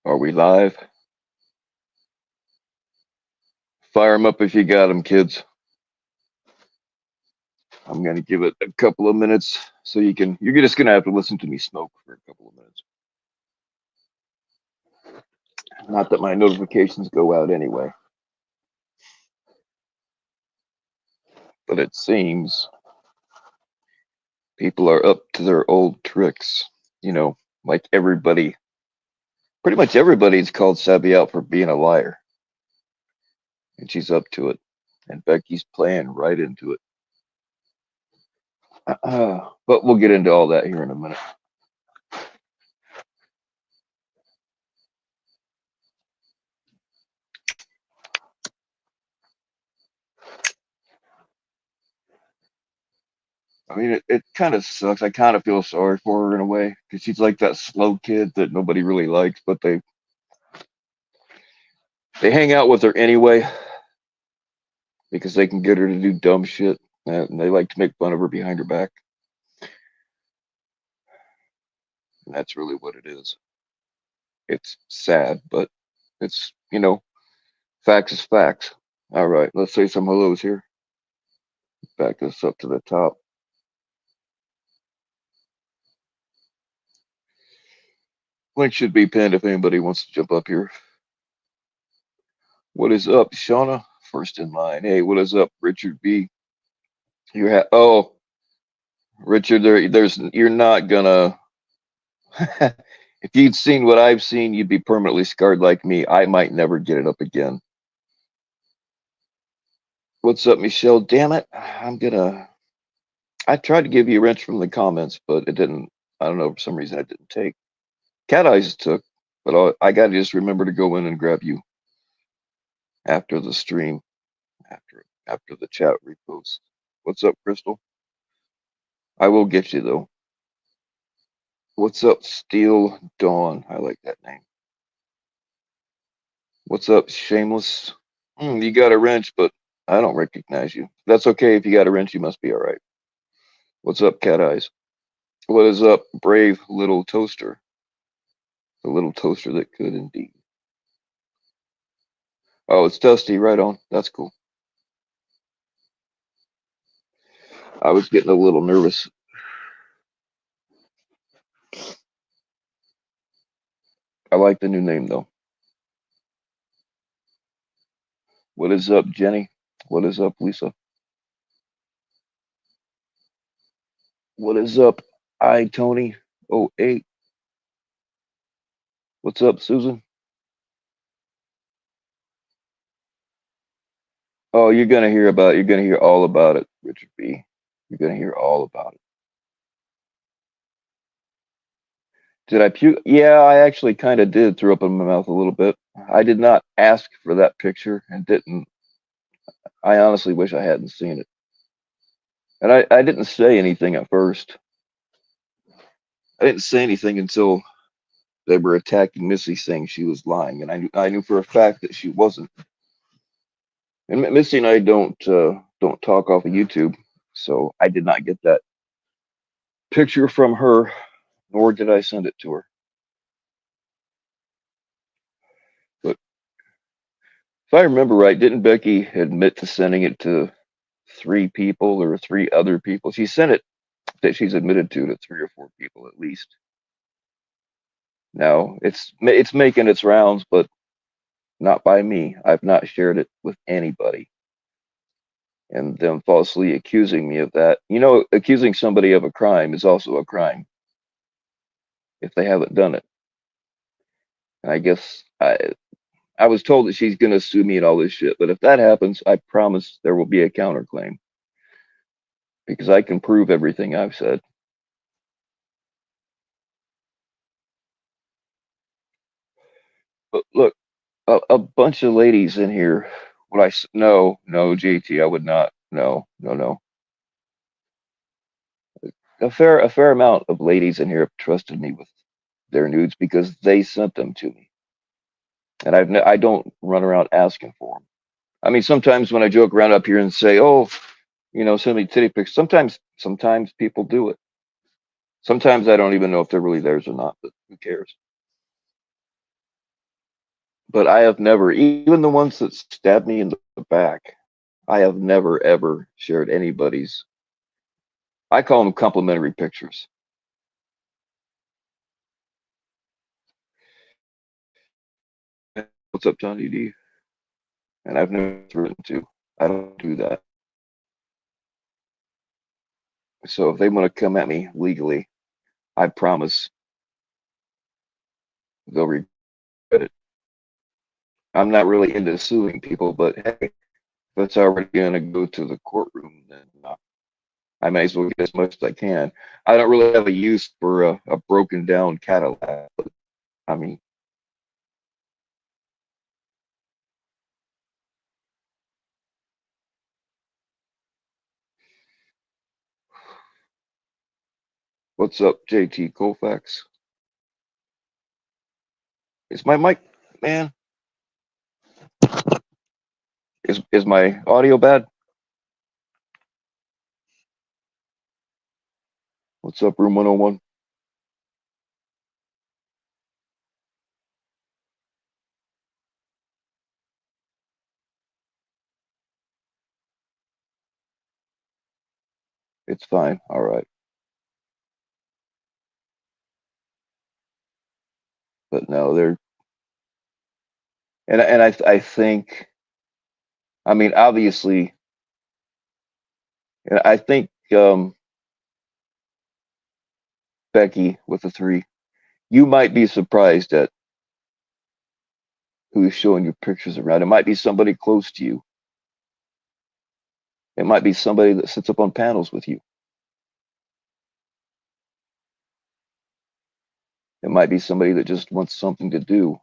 Are we live? Fire them up if you got them, kids. I'm going to give it a couple of minutes so you're just going to have to listen to me smoke for a couple of minutes. Not that my notifications go out anyway, but it seems people are up to their old tricks. You know, like pretty much everybody's called Sabby out for being a liar, and she's up to it. And Becky's playing right into it. But we'll get into all that here in a minute. I mean, it kind of sucks. I kind of feel sorry for her in a way because she's like that slow kid that nobody really likes, but they hang out with her anyway because they can get her to do dumb shit, and they like to make fun of her behind her back. And that's really what it is. It's sad, but it's, facts is facts. All right, let's say some hellos here. Back this up to the top. Link should be pinned if anybody wants to jump up here. What is up, Shauna? First in line. Hey, what is up, Richard B? Oh, Richard, you're not gonna. If you'd seen what I've seen, you'd be permanently scarred like me. I might never get it up again. What's up, Michelle? Damn it. I tried to give you a wrench from the comments, but it didn't. I don't know, for some reason it didn't take. Cat Eyes took, but I got to just remember to go in and grab you after the stream, after the chat repost. What's up, Crystal? I will get you, though. What's up, Steel Dawn? I like that name. What's up, Shameless? You got a wrench, but I don't recognize you. That's okay. If you got a wrench, you must be all right. What's up, Cat Eyes? What is up, Brave Little Toaster? The little toaster that could indeed. Oh, it's Dusty. Right on. That's cool. I was getting a little nervous. I like the new name, though. What is up, Jenny? What is up, Lisa? What is up, Tony? Oh, 08. What's up, Susan? Oh, you're gonna hear all about it, Richard B. You're gonna hear all about it. Did I puke? Yeah, I actually kind of did throw up in my mouth a little bit. I did not ask for that picture and didn't. I honestly wish I hadn't seen it. And I didn't say anything at first. I didn't say anything until they were attacking Missy, saying she was lying, and I knew for a fact that she wasn't. And Missy and I don't talk off of YouTube, so I did not get that picture from her, nor did I send it to her. But if I remember right, didn't Becky admit to sending it to 3 people or 3 other people? She sent it that she's admitted to 3 or 4 people at least. Now it's making its rounds, but not by me. I've not shared it with anybody. And them falsely accusing me of that. Accusing somebody of a crime is also a crime if they haven't done it. And I guess I was told that she's going to sue me and all this shit. But if that happens, I promise there will be a counterclaim because I can prove everything I've said. But look, a bunch of ladies in here. No, JT, I would not. No, no, no. A fair amount of ladies in here have trusted me with their nudes because they sent them to me, and I don't run around asking for them. I mean, sometimes when I joke around up here and say, "Oh, send me titty pics," sometimes people do it. Sometimes I don't even know if they're really theirs or not, but who cares? But I have never, even the ones that stabbed me in the back, I have never ever shared anybody's. I call them complimentary pictures. What's up, Johnny D? And I've never written to. I don't do that. So if they want to come at me legally, I promise they'll regret it. I'm not really into suing people, but hey, if it's already going to go to the courtroom, then I may as well get as much as I can. I don't really have a use for a broken down Cadillac. But, I mean, what's up, JT Colfax? Is my mic, man? Is my audio bad? What's up, Room 101? It's fine. All right. But no, they're and I think I mean obviously and I think Becky with the three, you might be surprised at who's showing you pictures around. It might be somebody close to you. It might be somebody that sits up on panels with you. It might be somebody that just wants something to do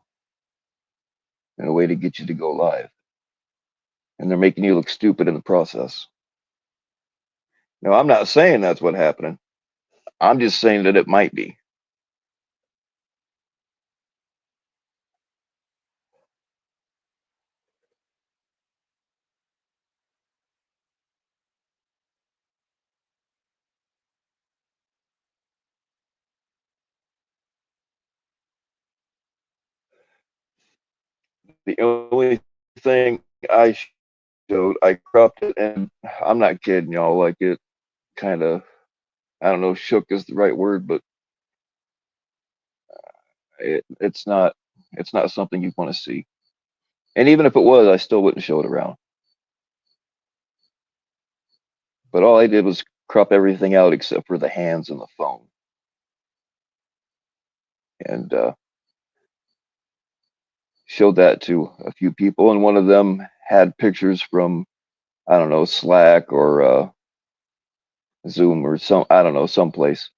and a way to get you to go live. And they're making you look stupid in the process. Now, I'm not saying that's what's happening. I'm just saying that it might be. The only thing I showed, I cropped it, and I'm not kidding y'all. Like it kind of, I don't know, shook is the right word, but it's not. It's not something you want to see. And even if it was, I still wouldn't show it around. But all I did was crop everything out except for the hands and the phone. And showed that to a few people, and one of them had pictures from I don't know Slack or Zoom or some I don't know someplace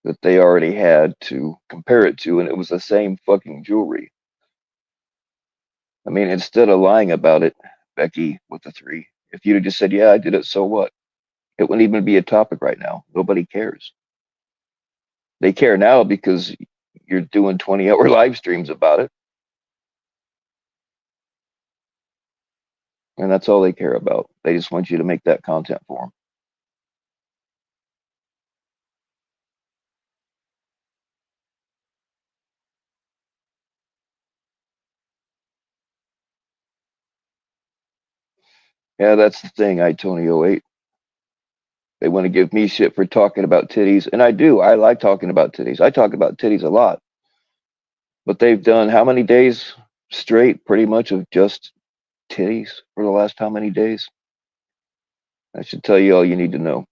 that they already had to compare it to, and it was the same fucking jewelry. I mean, instead of lying about it, Becky with the three, if you'd have just said, "Yeah, I did it," so what? It wouldn't even be a topic right now. Nobody cares. They care now because you're doing 20-hour live streams about it, and that's all they care about. They just want you to make that content for them. Yeah, that's the thing. I Tony 08. They want to give me shit for talking about titties, and I do. I like talking about titties. I talk about titties a lot. But they've done how many days straight, pretty much, of just titties for the last how many days? I should tell you all you need to know.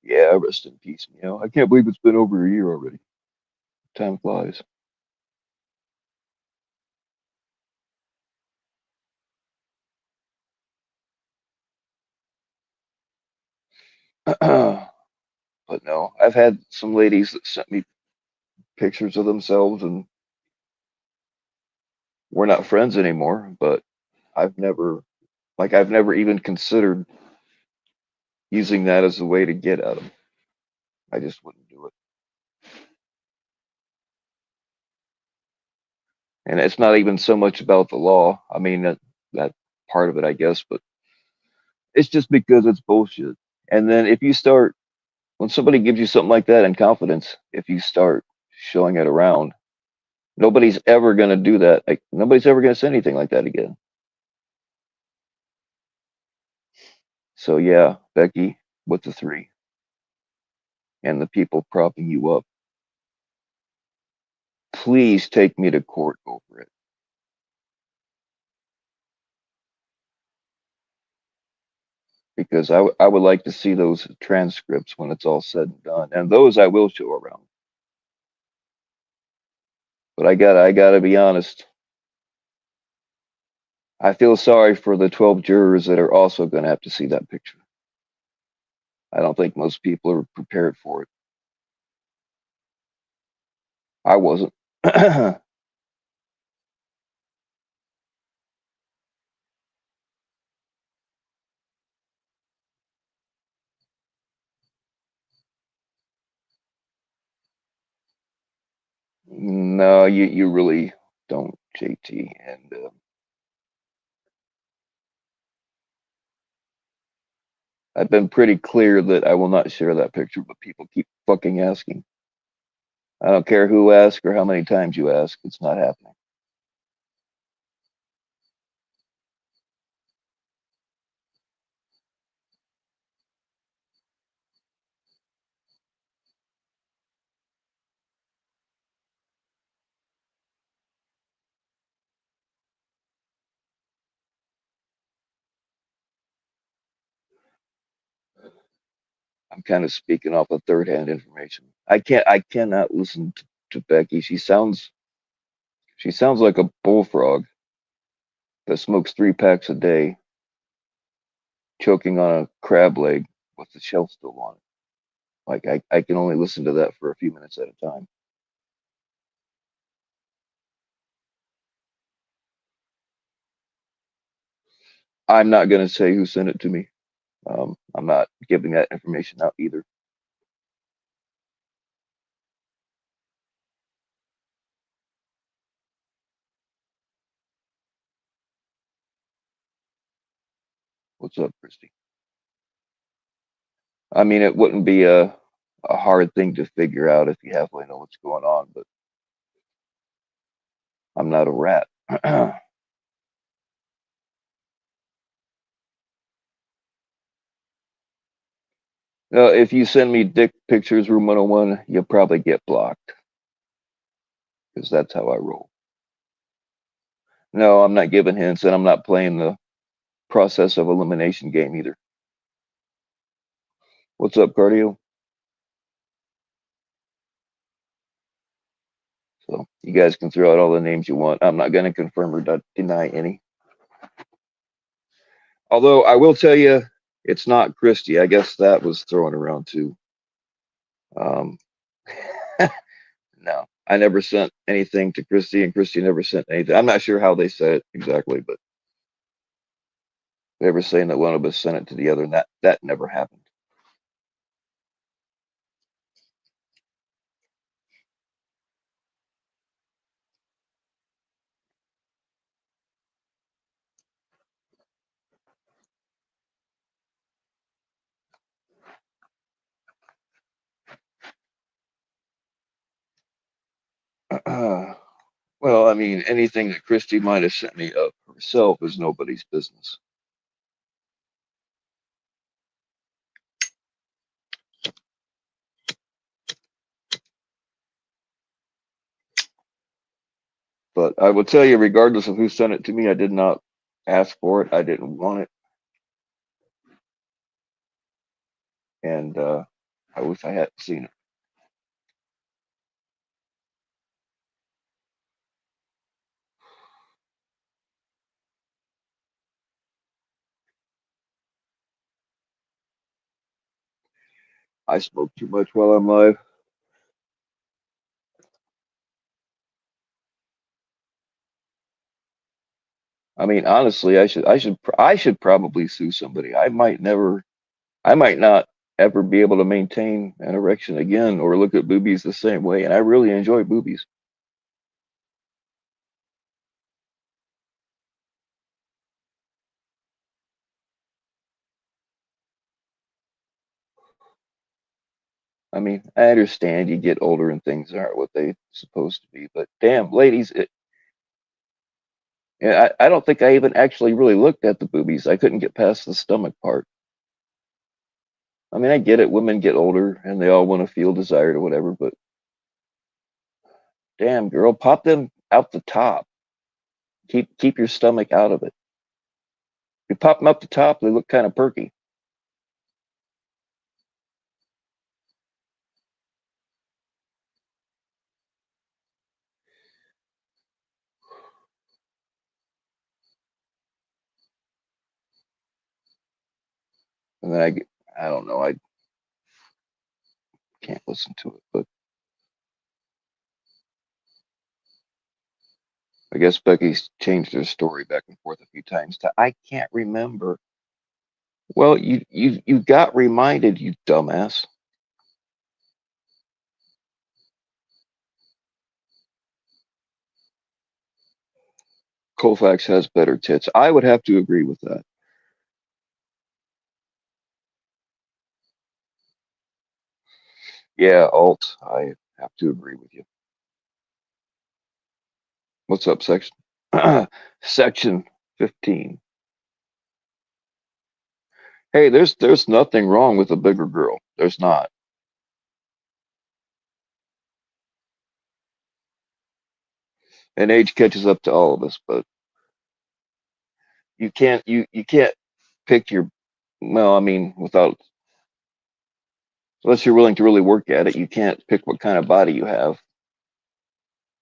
Yeah, rest in peace, I can't believe it's been over a year already. Time flies. But no, I've had some ladies that sent me pictures of themselves, and we're not friends anymore. But I've never, I've never even considered using that as a way to get at them. I just wouldn't do it. And it's not even so much about the law. I mean that part of it, I guess, but it's just because it's bullshit. And then if you start when somebody gives you something like that in confidence, if you start showing it around, nobody's ever going to do that. Like, nobody's ever going to say anything like that again. So yeah, Becky with the 3 and the people propping you up. Please take me to court over it because I would like to see those transcripts when it's all said and done, and those I will show around. But I gotta be honest. I feel sorry for the 12 jurors that are also going to have to see that picture. I don't think most people are prepared for it. I wasn't. No, you really don't, JT. And I've been pretty clear that I will not share that picture, but people keep fucking asking. I don't care who asks or how many times you ask. It's not happening. I'm kind of speaking off of third-hand information. I cannot listen to Becky. She sounds like a bullfrog that smokes 3 packs a day, choking on a crab leg with the shell still on it. Like I can only listen to that for a few minutes at a time. I'm not gonna say who sent it to me. I'm not giving that information out either. What's up, Christy? I mean, it wouldn't be a hard thing to figure out if you halfway know what's going on, but I'm not a rat. If you send me dick pictures, room 101, you'll probably get blocked because that's how I roll. No, I'm not giving hints, and I'm not playing the process of elimination game either. What's up, cardio? So you guys can throw out all the names you want. I'm not going to confirm or deny any. Although I will tell you, it's not Christy. I guess that was thrown around too. Um, no, I never sent anything to Christy, and Christy never sent anything. I'm not sure how they said it exactly, but they were saying that one of us sent it to the other, and that never happened. Well, I mean, anything that Christy might have sent me of herself is nobody's business. But I will tell you, regardless of who sent it to me, I did not ask for it. I didn't want it, and I wish I hadn't seen it. I smoke too much while I'm live. I mean, honestly, I should probably sue somebody. I might not ever be able to maintain an erection again or look at boobies the same way. And I really enjoy boobies. I mean, I understand you get older and things aren't what they supposed to be, but damn, ladies, yeah, I don't think I even actually really looked at the boobies. I couldn't get past the stomach part. I mean, I get it. Women get older and they all want to feel desired or whatever, but damn, girl, pop them out the top. Keep your stomach out of it. You pop them up the top, they look kind of perky. And then I don't know, I can't listen to it, but I guess Becky's changed her story back and forth a few times. I can't remember. Well, you got reminded, you dumbass. Colfax has better tits. I would have to agree with that. Yeah, alt. I have to agree with you. What's up, section? Section 15. Hey, there's nothing wrong with a bigger girl. There's not. And age catches up to all of us, but you can't pick your well, I mean, without unless you're willing to really work at it, you can't pick what kind of body you have.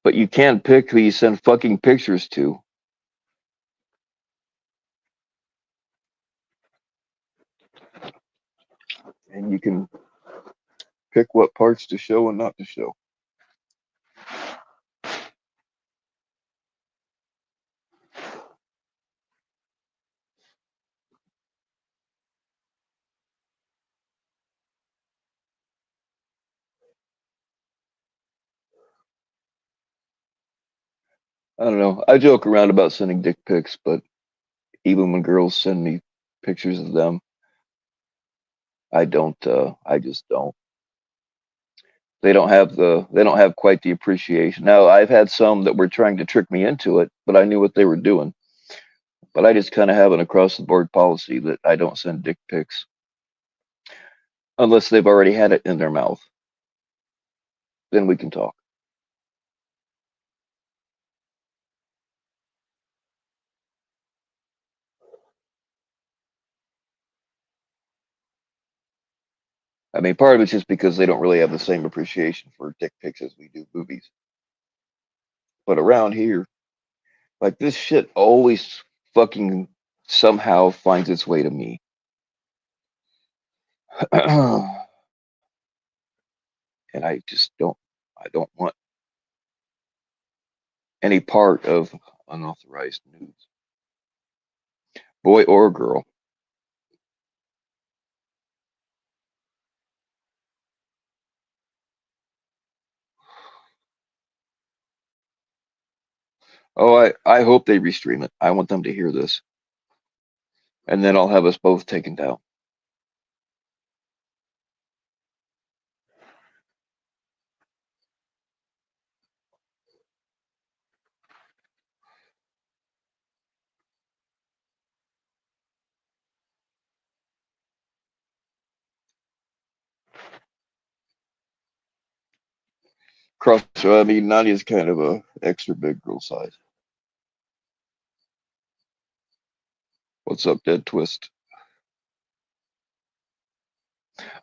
But you can pick who you send fucking pictures to. And you can pick what parts to show and not to show. I don't know. I joke around about sending dick pics, but even when girls send me pictures of them, I just don't. They don't have quite the appreciation. Now, I've had some that were trying to trick me into it, but I knew what they were doing. But I just kind of have an across the board policy that I don't send dick pics unless they've already had it in their mouth. Then we can talk. I mean, part of it's just because they don't really have the same appreciation for dick pics as we do movies. But around here, like this shit always fucking somehow finds its way to me. And I just I don't want any part of unauthorized nudes, boy or girl. Oh, I hope they restream it. I want them to hear this. And then I'll have us both taken down. Cross, I mean, Nadia's kind of a extra big girl size. What's up, Dead Twist?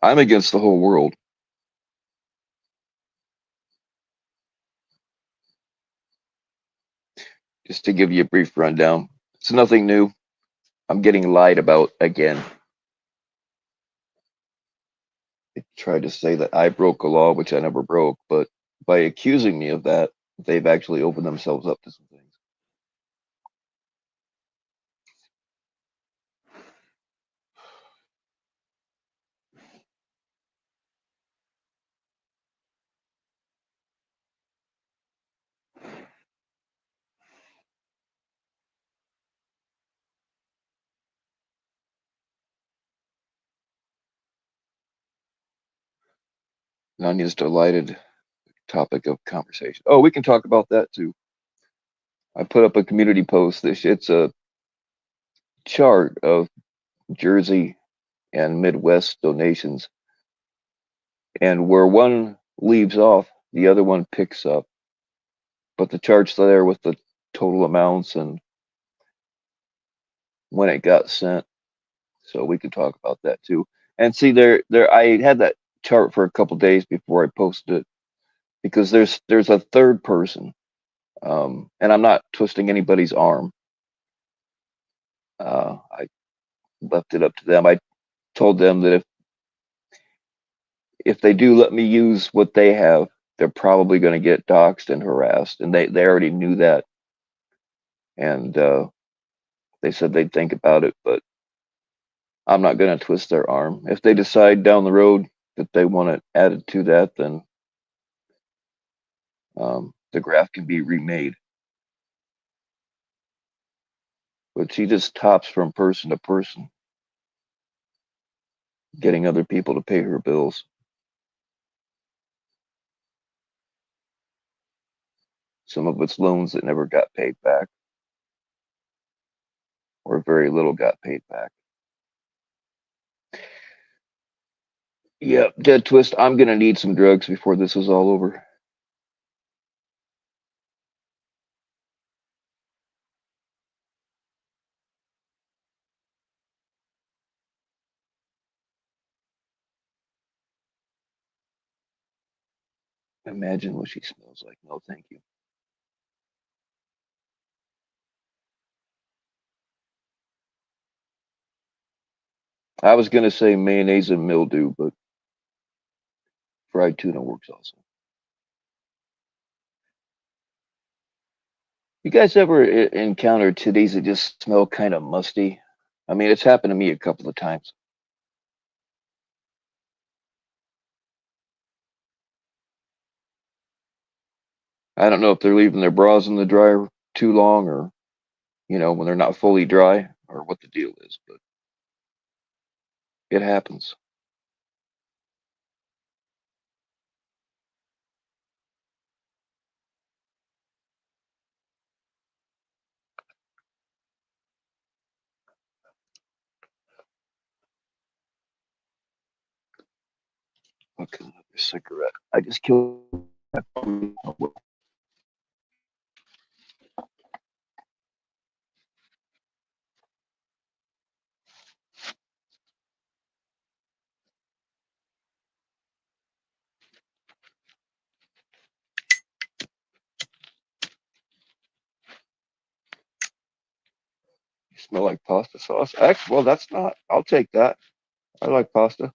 I'm against the whole world. Just to give you a brief rundown, it's nothing new. I'm getting lied about again. They tried to say that I broke a law, which I never broke, but by accusing me of that, they've actually opened themselves up to some things. Nanya's delighted topic of conversation. Oh, we can talk about that too. I put up a community post. It's a chart of Jersey and Midwest donations, and where one leaves off, the other one picks up. But the chart's there with the total amounts and when it got sent, so we could talk about that too. And see, there, I had that chart for a couple days before I posted it because there's a third person, and I'm not twisting anybody's arm. I left it up to them. I told them that if they do let me use what they have, they're probably going to get doxxed and harassed, and they already knew that, and they said they'd think about it, but I'm not going to twist their arm. If they decide down the road that they want it added to that, then the graph can be remade. But she just tops from person to person, getting other people to pay her bills. Some of it's loans that never got paid back, or very little got paid back. Yeah, dead twist. I'm gonna need some drugs before this is all over. Imagine what she smells like. No, thank you. I was gonna say mayonnaise and mildew, but fried tuna works also. You guys ever encounter titties that just smell kind of musty? I mean, it's happened to me a couple of times. I don't know if they're leaving their bras in the dryer too long, or when they're not fully dry, or what the deal is, but it happens. Okay, another cigarette. I just killed. You smell like pasta sauce. Well, that's not. I'll take that. I like pasta.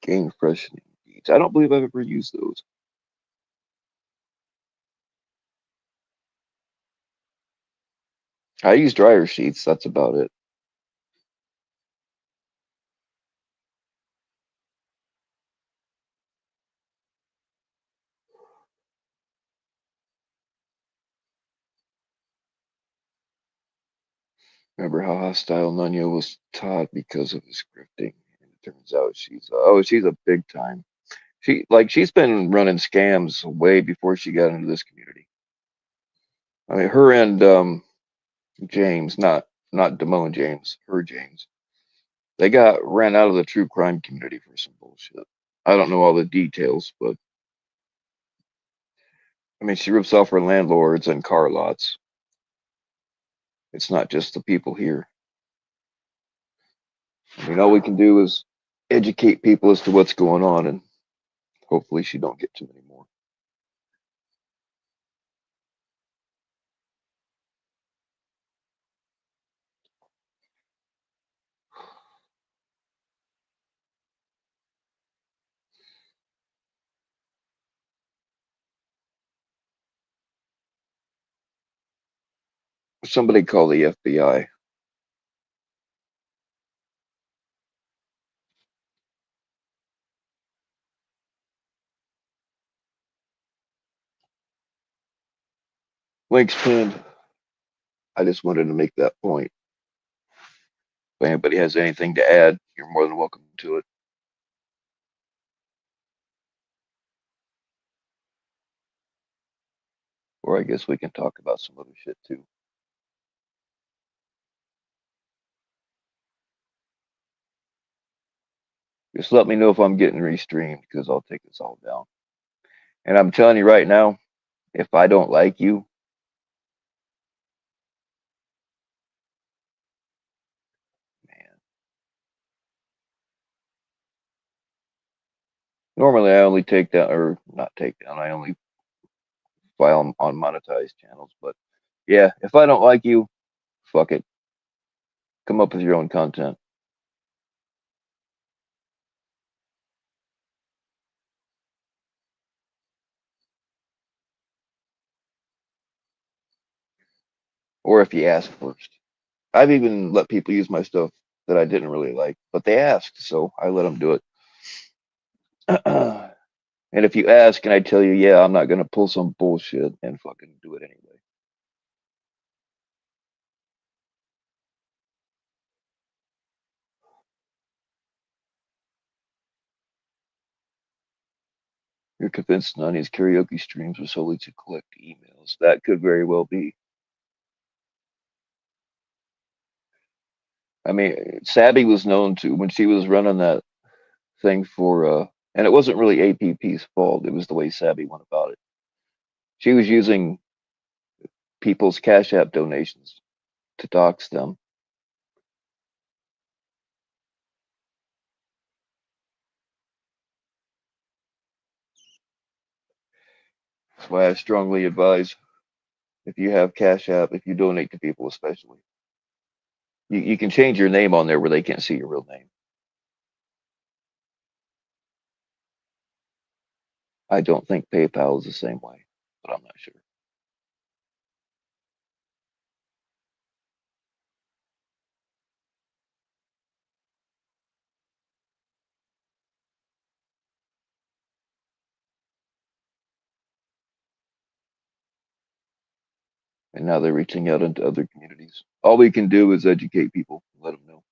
Game freshening beads. I don't believe I've ever used those. I use dryer sheets. That's about it. Remember how hostile Nunya was taught because of his scripting, and it turns out she's a big time. She's been running scams way before she got into this community. I mean, her and James, not Damone James, her James. They got ran out of the true crime community for some bullshit. I don't know all the details, but I mean, she rips off her landlords and car lots. It's not just the people here. I mean, all we can do is educate people as to what's going on, and hopefully she don't get too many more. Somebody call the FBI. Link's pinned. I just wanted to make that point. If anybody has anything to add, you're more than welcome to it. Or I guess we can talk about some other shit too. Just let me know if I'm getting restreamed because I'll take this all down. And I'm telling you right now, if I don't like you, man. Normally I only take down, or not take down, I only file on monetized channels. But yeah, if I don't like you, fuck it. Come up with your own content. Or if you ask first. I've even let people use my stuff that I didn't really like, but they asked, so I let them do it. And if you ask and I tell you, yeah, I'm not gonna pull some bullshit and fucking do it anyway. You're convinced Nani's karaoke streams were solely to collect emails. That could very well be. I mean, Sabby was known to when she was running that thing for, and it wasn't really APP's fault. It was the way Sabby went about it. She was using people's Cash App donations to dox them. That's why I strongly advise if you have Cash App, if you donate to people, especially, you can change your name on there where they can't see your real name. I don't think PayPal is the same way, but I'm not sure. And now they're reaching out into other communities. All we can do is educate people, let them know.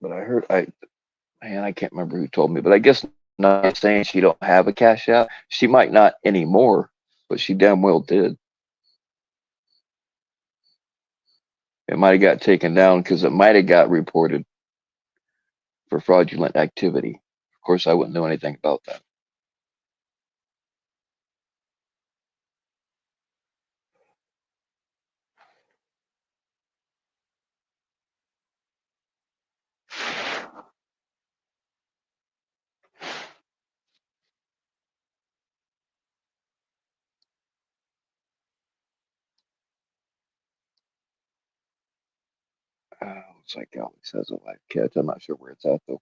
But I can't remember who told me, but I guess not saying she don't have a Cash App. She might not anymore, but she damn well did. It might have got taken down because it might have got reported for fraudulent activity. Of course, I wouldn't know anything about that. Looks like Alex has a live catch. I'm not sure where it's at though.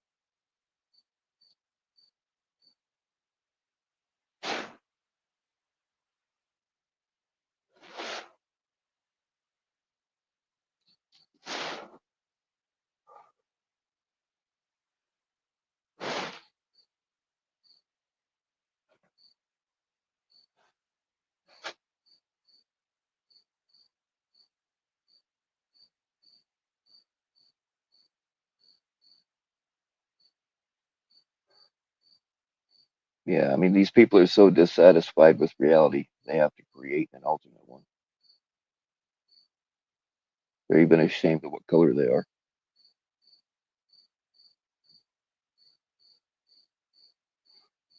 Yeah, I mean, these people are so dissatisfied with reality, they have to create an alternate one. They're even ashamed of what color they are.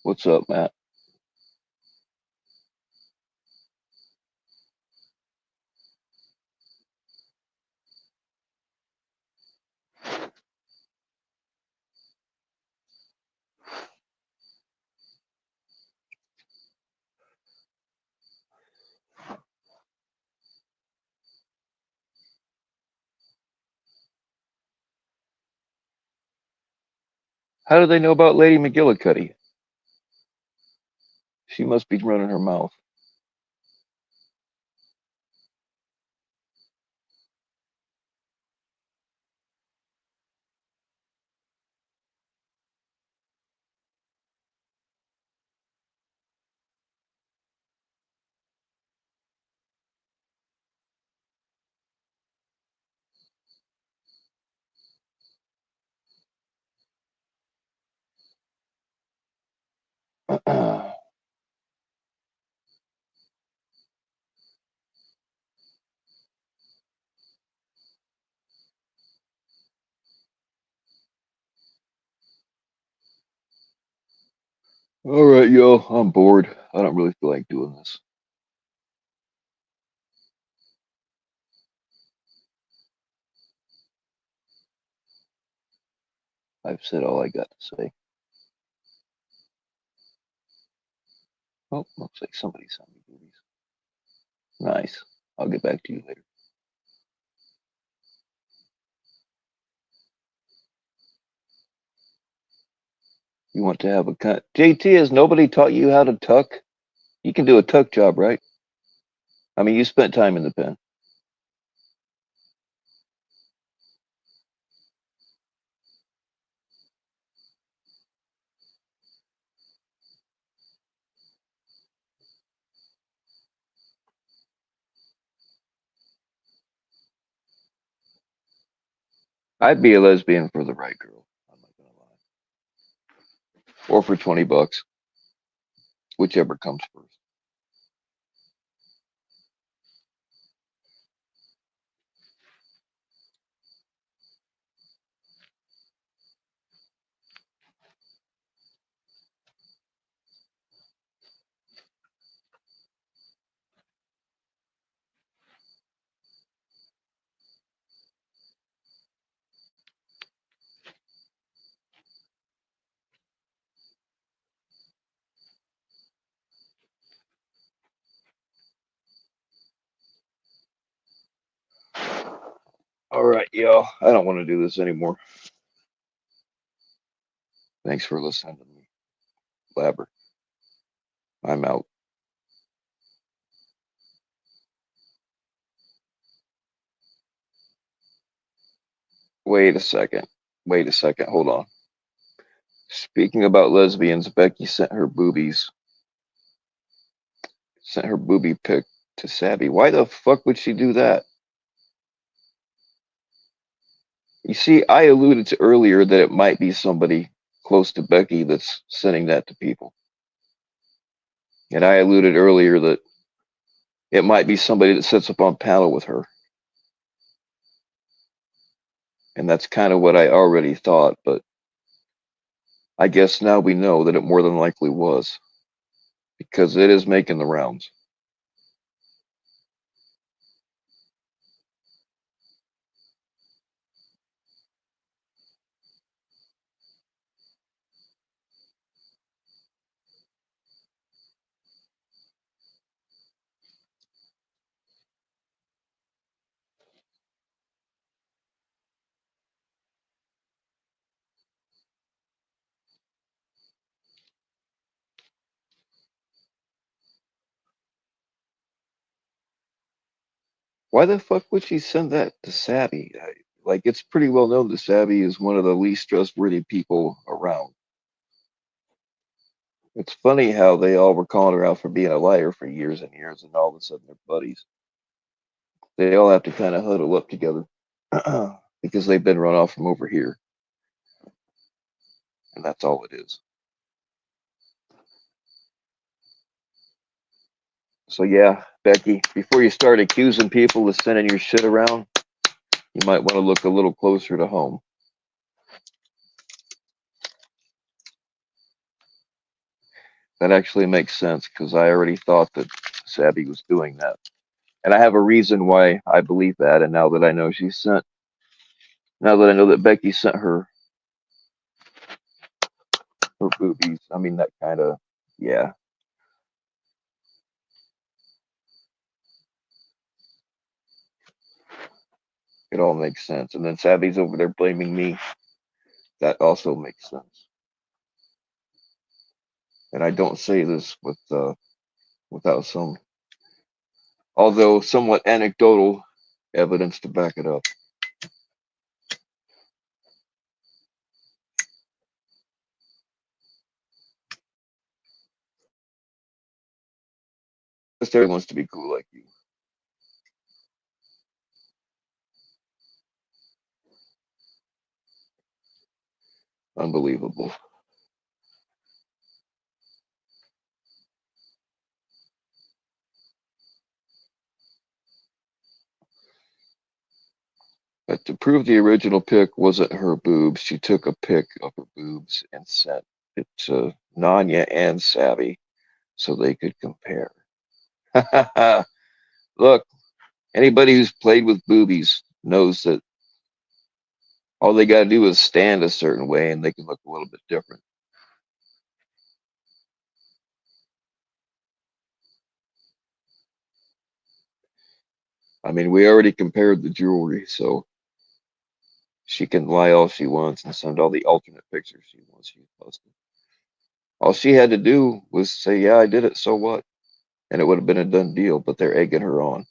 What's up, Matt? How do they know about Lady McGillicuddy? She must be running her mouth. All right, yo, I'm bored. I don't really feel like doing this. I've said all I got to say. Oh, looks like somebody sent me boobies. Nice. I'll get back to you later. You want to have a cut? JT, has nobody taught you how to tuck? You can do a tuck job, right? I mean, you spent time in the pen. I'd be a lesbian for the right girl. I'm not gonna lie. Or for 20 bucks, whichever comes first. All right, yo. I don't want to do this anymore. Thanks for listening to me, Labber. I'm out. Wait a second. Wait a second. Hold on. Speaking about lesbians, Becky sent her booby pic to Sabby. Why the fuck would she do that? You see, I alluded to earlier that it might be somebody close to Becky that's sending that to people. And I alluded earlier that it might be somebody that sits up on panel with her. And that's kind of what I already thought, but I guess now we know that it more than likely was because it is making the rounds. Why the fuck would she send that to Sabby? Like, it's pretty well known that Sabby is one of the least trustworthy people around. It's funny how they all were calling her out for being a liar for years and years, and all of a sudden they're buddies. They all have to kind of huddle up together because they've been run off from over here, and that's all it is. So yeah, Becky, before you start accusing people of sending your shit around, you might want to look a little closer to home. That actually makes sense because I already thought that Sabby was doing that. And I have a reason why I believe that. And now that I know that Becky sent her boobies, I mean, that kind of, yeah, it all makes sense. And then Sabby's over there blaming me. That also makes sense. and I don't say this without some, although somewhat anecdotal evidence to back it up. Just everyone wants to be cool like you. Unbelievable. But to prove the original pic wasn't her boobs, she took a pic of her boobs and sent it to Nanya and Savvy so they could compare. Look, anybody who's played with boobies knows that all they got to do is stand a certain way and they can look a little bit different. I mean, we already compared the jewelry, so she can lie all she wants and send all the alternate pictures she wants she posted. All she had to do was say, "Yeah, I did it, so what?" And it would have been a done deal, but they're egging her on.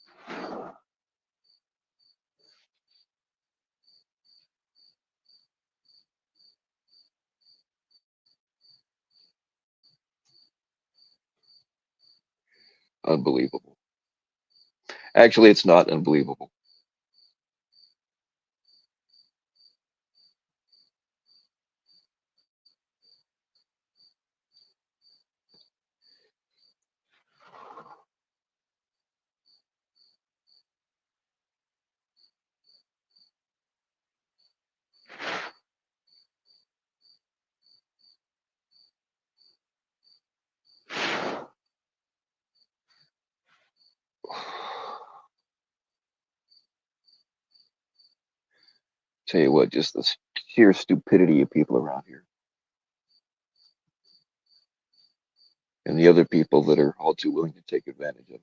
Unbelievable. Actually, it's not unbelievable. Tell you what, just the sheer stupidity of people around here. And the other people that are all too willing to take advantage of it.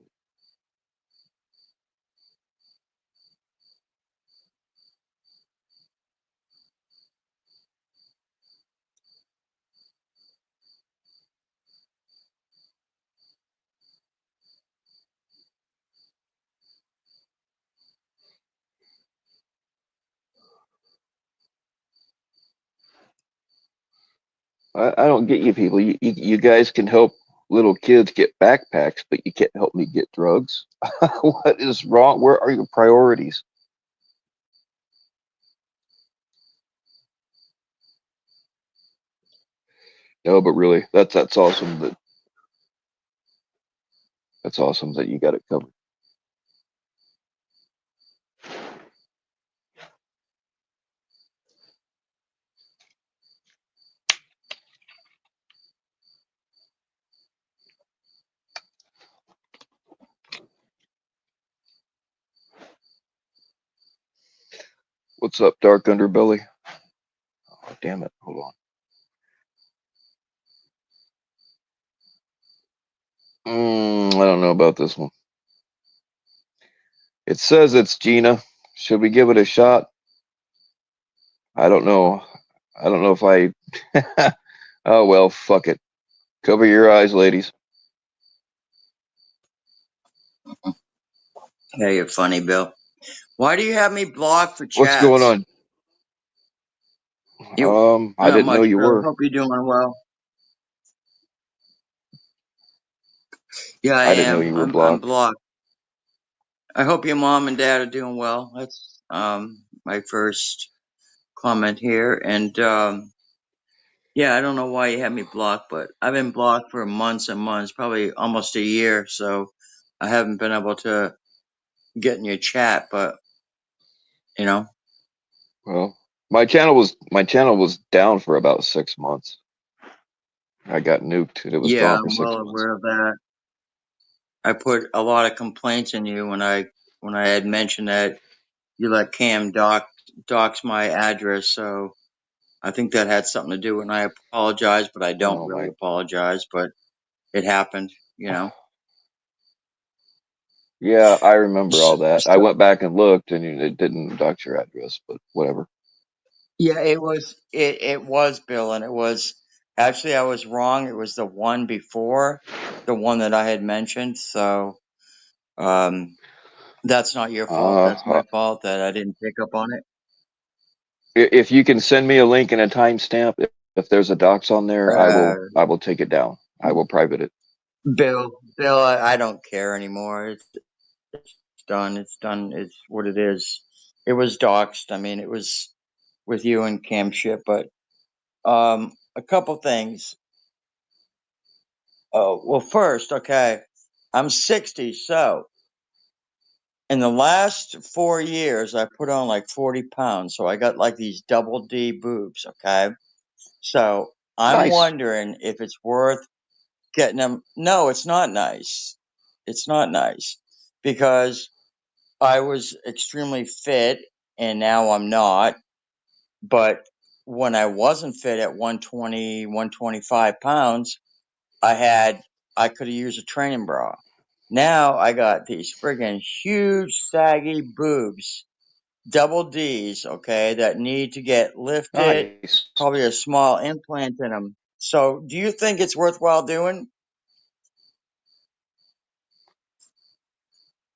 I don't get you people. You guys can help little kids get backpacks, but you can't help me get drugs. What is wrong? Where are your priorities? No, but really, that's awesome. That's awesome that you got it covered. What's up, dark underbelly? Oh, damn it! Hold on. I don't know about this one. It says it's Gina. Should we give it a shot? I don't know. I don't know if I. Oh well, fuck it. Cover your eyes, ladies. Hey, you're funny, Bill. Why do you have me blocked for What's going chats? on? You I not didn't know much, you Bill. were. Hope you're doing well. Yeah, I I didn't know am. you were I'm blocked. blocked. I hope your mom and dad are doing well. That's my first comment here. And yeah, I don't know why you had me blocked, but I've been blocked for months and months, probably almost a year. So I haven't been able to get in your chat, but you know, Well, my channel was down for about 6 months. I got nuked and it was yeah, gone for I'm well 6 months. aware of that. I put a lot of complaints in you when I had mentioned that you let Cam dox my address, so I think that had something to do with it, and I apologize, but I don't Oh really my. apologize, but it happened. Yeah, I remember all that. I So, went back and looked and it didn't dox your address, but whatever. yeah, it was Bill, and it was Actually, I was wrong. It was the one before the one that I had mentioned. So, um, that's not your fault. That's Uh, my fault that I didn't pick up on it. if you can send me a link and a timestamp, if there's a docs on there, Uh, I will take it down. I will private it. Bill, I don't care anymore. It's done. It's done. It's what it is. It was doxed. I mean, it was with you and Cam shit, but a couple things. Oh, well, first, okay, I'm 60, so in the last 4 years, I put on like 40 pounds, so I got like these double D boobs, okay? So I'm Nice. wondering if it's worth getting them. No, it's not nice. It's not nice because I was extremely fit and now I'm not. But when I wasn't fit at 120, 125 pounds, I had, I could have used a training bra. Now I got these friggin' huge saggy boobs, double D's, okay, that need to get lifted, Nice. probably a small implant in them. So do you think it's worthwhile doing?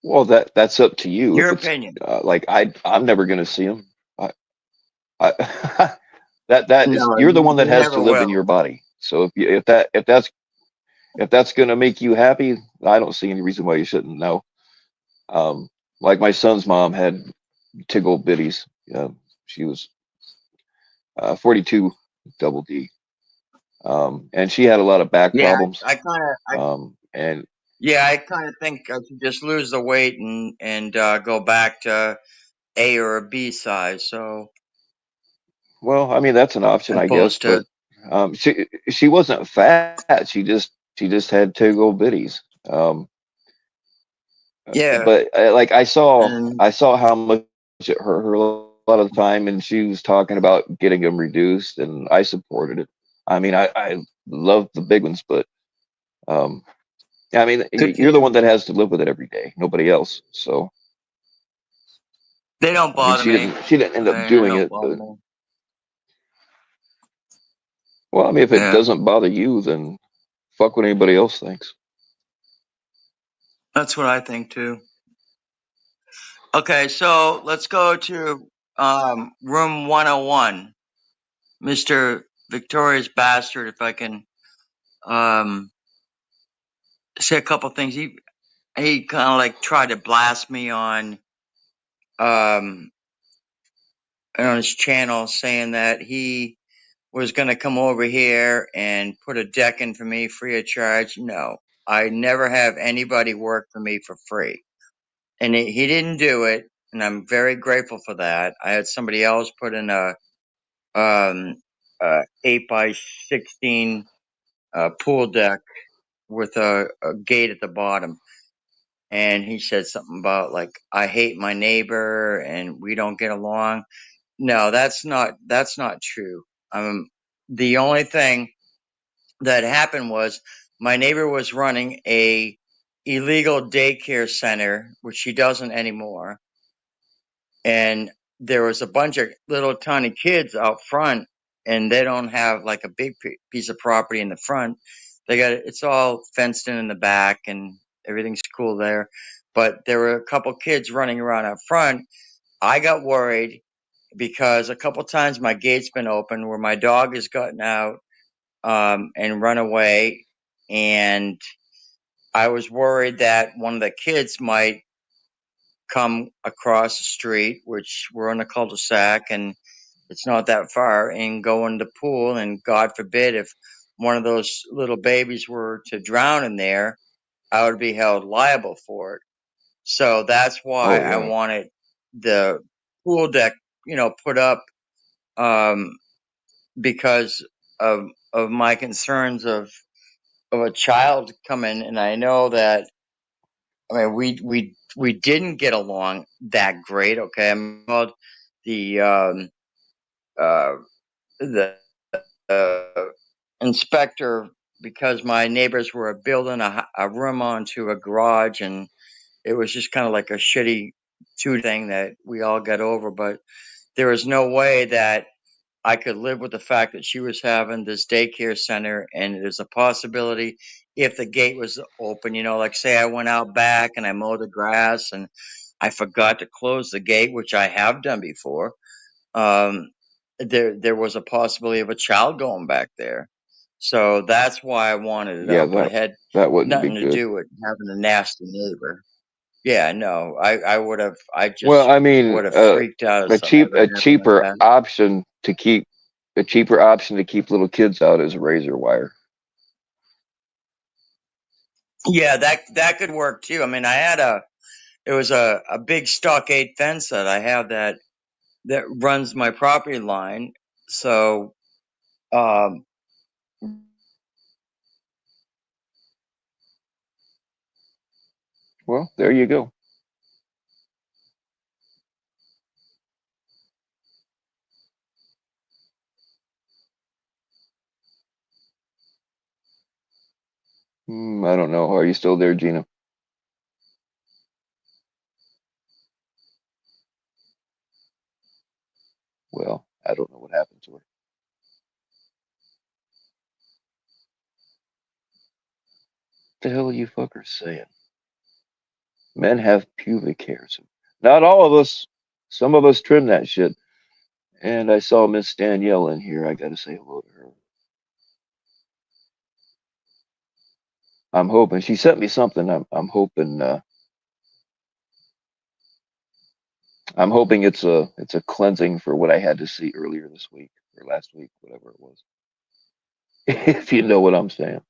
Well, that's up to you. Your If it's opinion. like I'm never going to see them. I, that is No, you're the one that you has to never live in will. your body. So if that's going to make you happy, I don't see any reason why you shouldn't. No. Um, like my son's mom had tiggle bitties. She was 42 double D. And she had a lot of back Yeah, problems. I kind of, And yeah, I kind of think I should just lose the weight and go back to A or a B size. So well, I mean that's an option, as I guess. opposed to, But she wasn't fat. She just had tiggle bitties. Um, yeah, but like and I saw how much it hurt her a lot of the time, and she was talking about getting them reduced, and I supported it. I mean, I love the big ones, but um, yeah, I mean, good for you're the you. one that has to live with it every day, nobody else. So, They don't I mean, bother me. she didn't end up They doing don't it, bother but me. well, I mean, if it Yeah, doesn't bother you, then fuck what anybody else thinks. that's what I think too. Okay, so let's go to room 101. Mr. Victorious Bastard, if I can um, say a couple things. He kind of like tried to blast me um, on his channel saying that he was going to come over here and put a deck in for me free of charge. No, I never have anybody work for me for free. And he didn't do it. And I'm very grateful for that. I had somebody else put in um, 8 by 16 pool deck with a gate at the bottom. And he said something about like, I hate my neighbor and we don't get along. No, that's not true. The only thing that happened was my neighbor was running a illegal daycare center, which she doesn't anymore. And there was a bunch of little tiny kids out front and they don't have like a big piece of property in the front. It's all fenced in the back and everything's cool there. But there were a couple kids running around out front. I got worried because a couple times my gate's been open where my dog has gotten out and run away. And I was worried that one of the kids might come across the street, which we're on a cul-de-sac and it's not that far, and go in the pool. And God forbid if one of those little babies were to drown in there, I would be held liable for it. So that's why Oh I yeah. wanted the pool deck, put up, um, because of my concerns of a child coming. And I know that, I mean, we didn't get along that great. Okay. I'm called the, uh, the, inspector because my neighbors were building a room onto a garage and it was just kind of like a shitty two thing that we all got over. But there was no way that I could live with the fact that she was having this daycare center, and there's a possibility if the gate was open, like say I went out back and I mowed the grass and I forgot to close the gate, which I have done before. Um, there was a possibility of a child going back there. So that's why I wanted it Yeah, up, but it had that wouldn't be nothing to good. do with having a nasty neighbor. Yeah, no, I Well, just I mean, would have freaked out if something ever a happened like cheaper that. option to keep little kids out is razor wire. Yeah, that could work too. I mean, it was a big stockade fence that I have that runs my property line. So, um, Well, there you go. I don't know. Are you still there, Gina? Well, I don't know what happened to her. What the hell are you fuckers saying? Men have pubic hairs. Not all of us. Some of us trim that shit. And I saw Miss Danielle in here. I gotta say hello to her. I'm hoping she sent me something. I'm hoping it's a cleansing for what I had to see earlier this week or last week, whatever it was. If you know what I'm saying.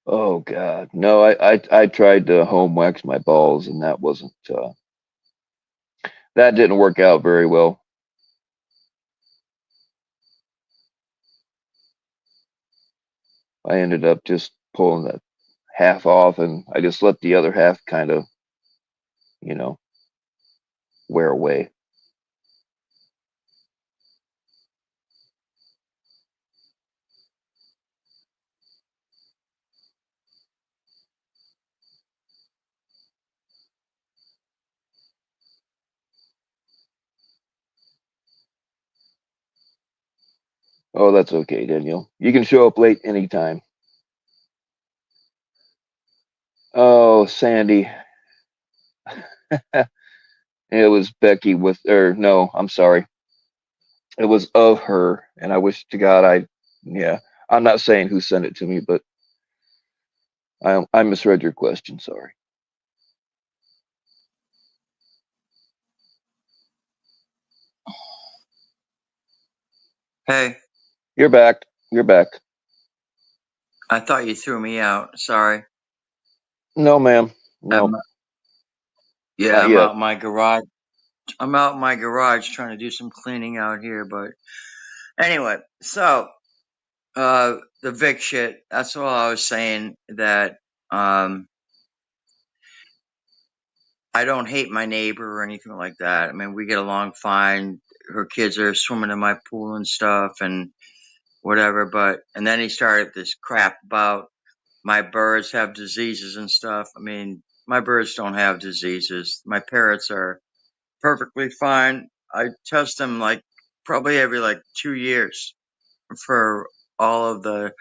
Oh God, no! I tried to home wax my balls, and that didn't work out very well. I ended up just pulling the half off, and I just let the other half kind of, you know, wear away. Oh, that's okay, Danielle. You can show up late anytime. Oh, Sandy. It was Becky with, or no, I'm sorry. It was of her, and I wish to God yeah. I'm not saying who sent it to me, but I misread your question. Sorry. hey, You're back. You're back. I thought you threw me out. Sorry. No, ma'am. I'm, No, yeah, not yet. I'm out in my garage trying to do some cleaning out here. But anyway, so the Vic shit. That's all I was saying. That um, I don't hate my neighbor or anything like that. I mean, we get along fine. Her kids are swimming in my pool and stuff and whatever. But and then he started this crap about my birds have diseases and stuff. I mean, my birds don't have diseases. My parrots are perfectly fine. I test them like probably every like 2 years for all of the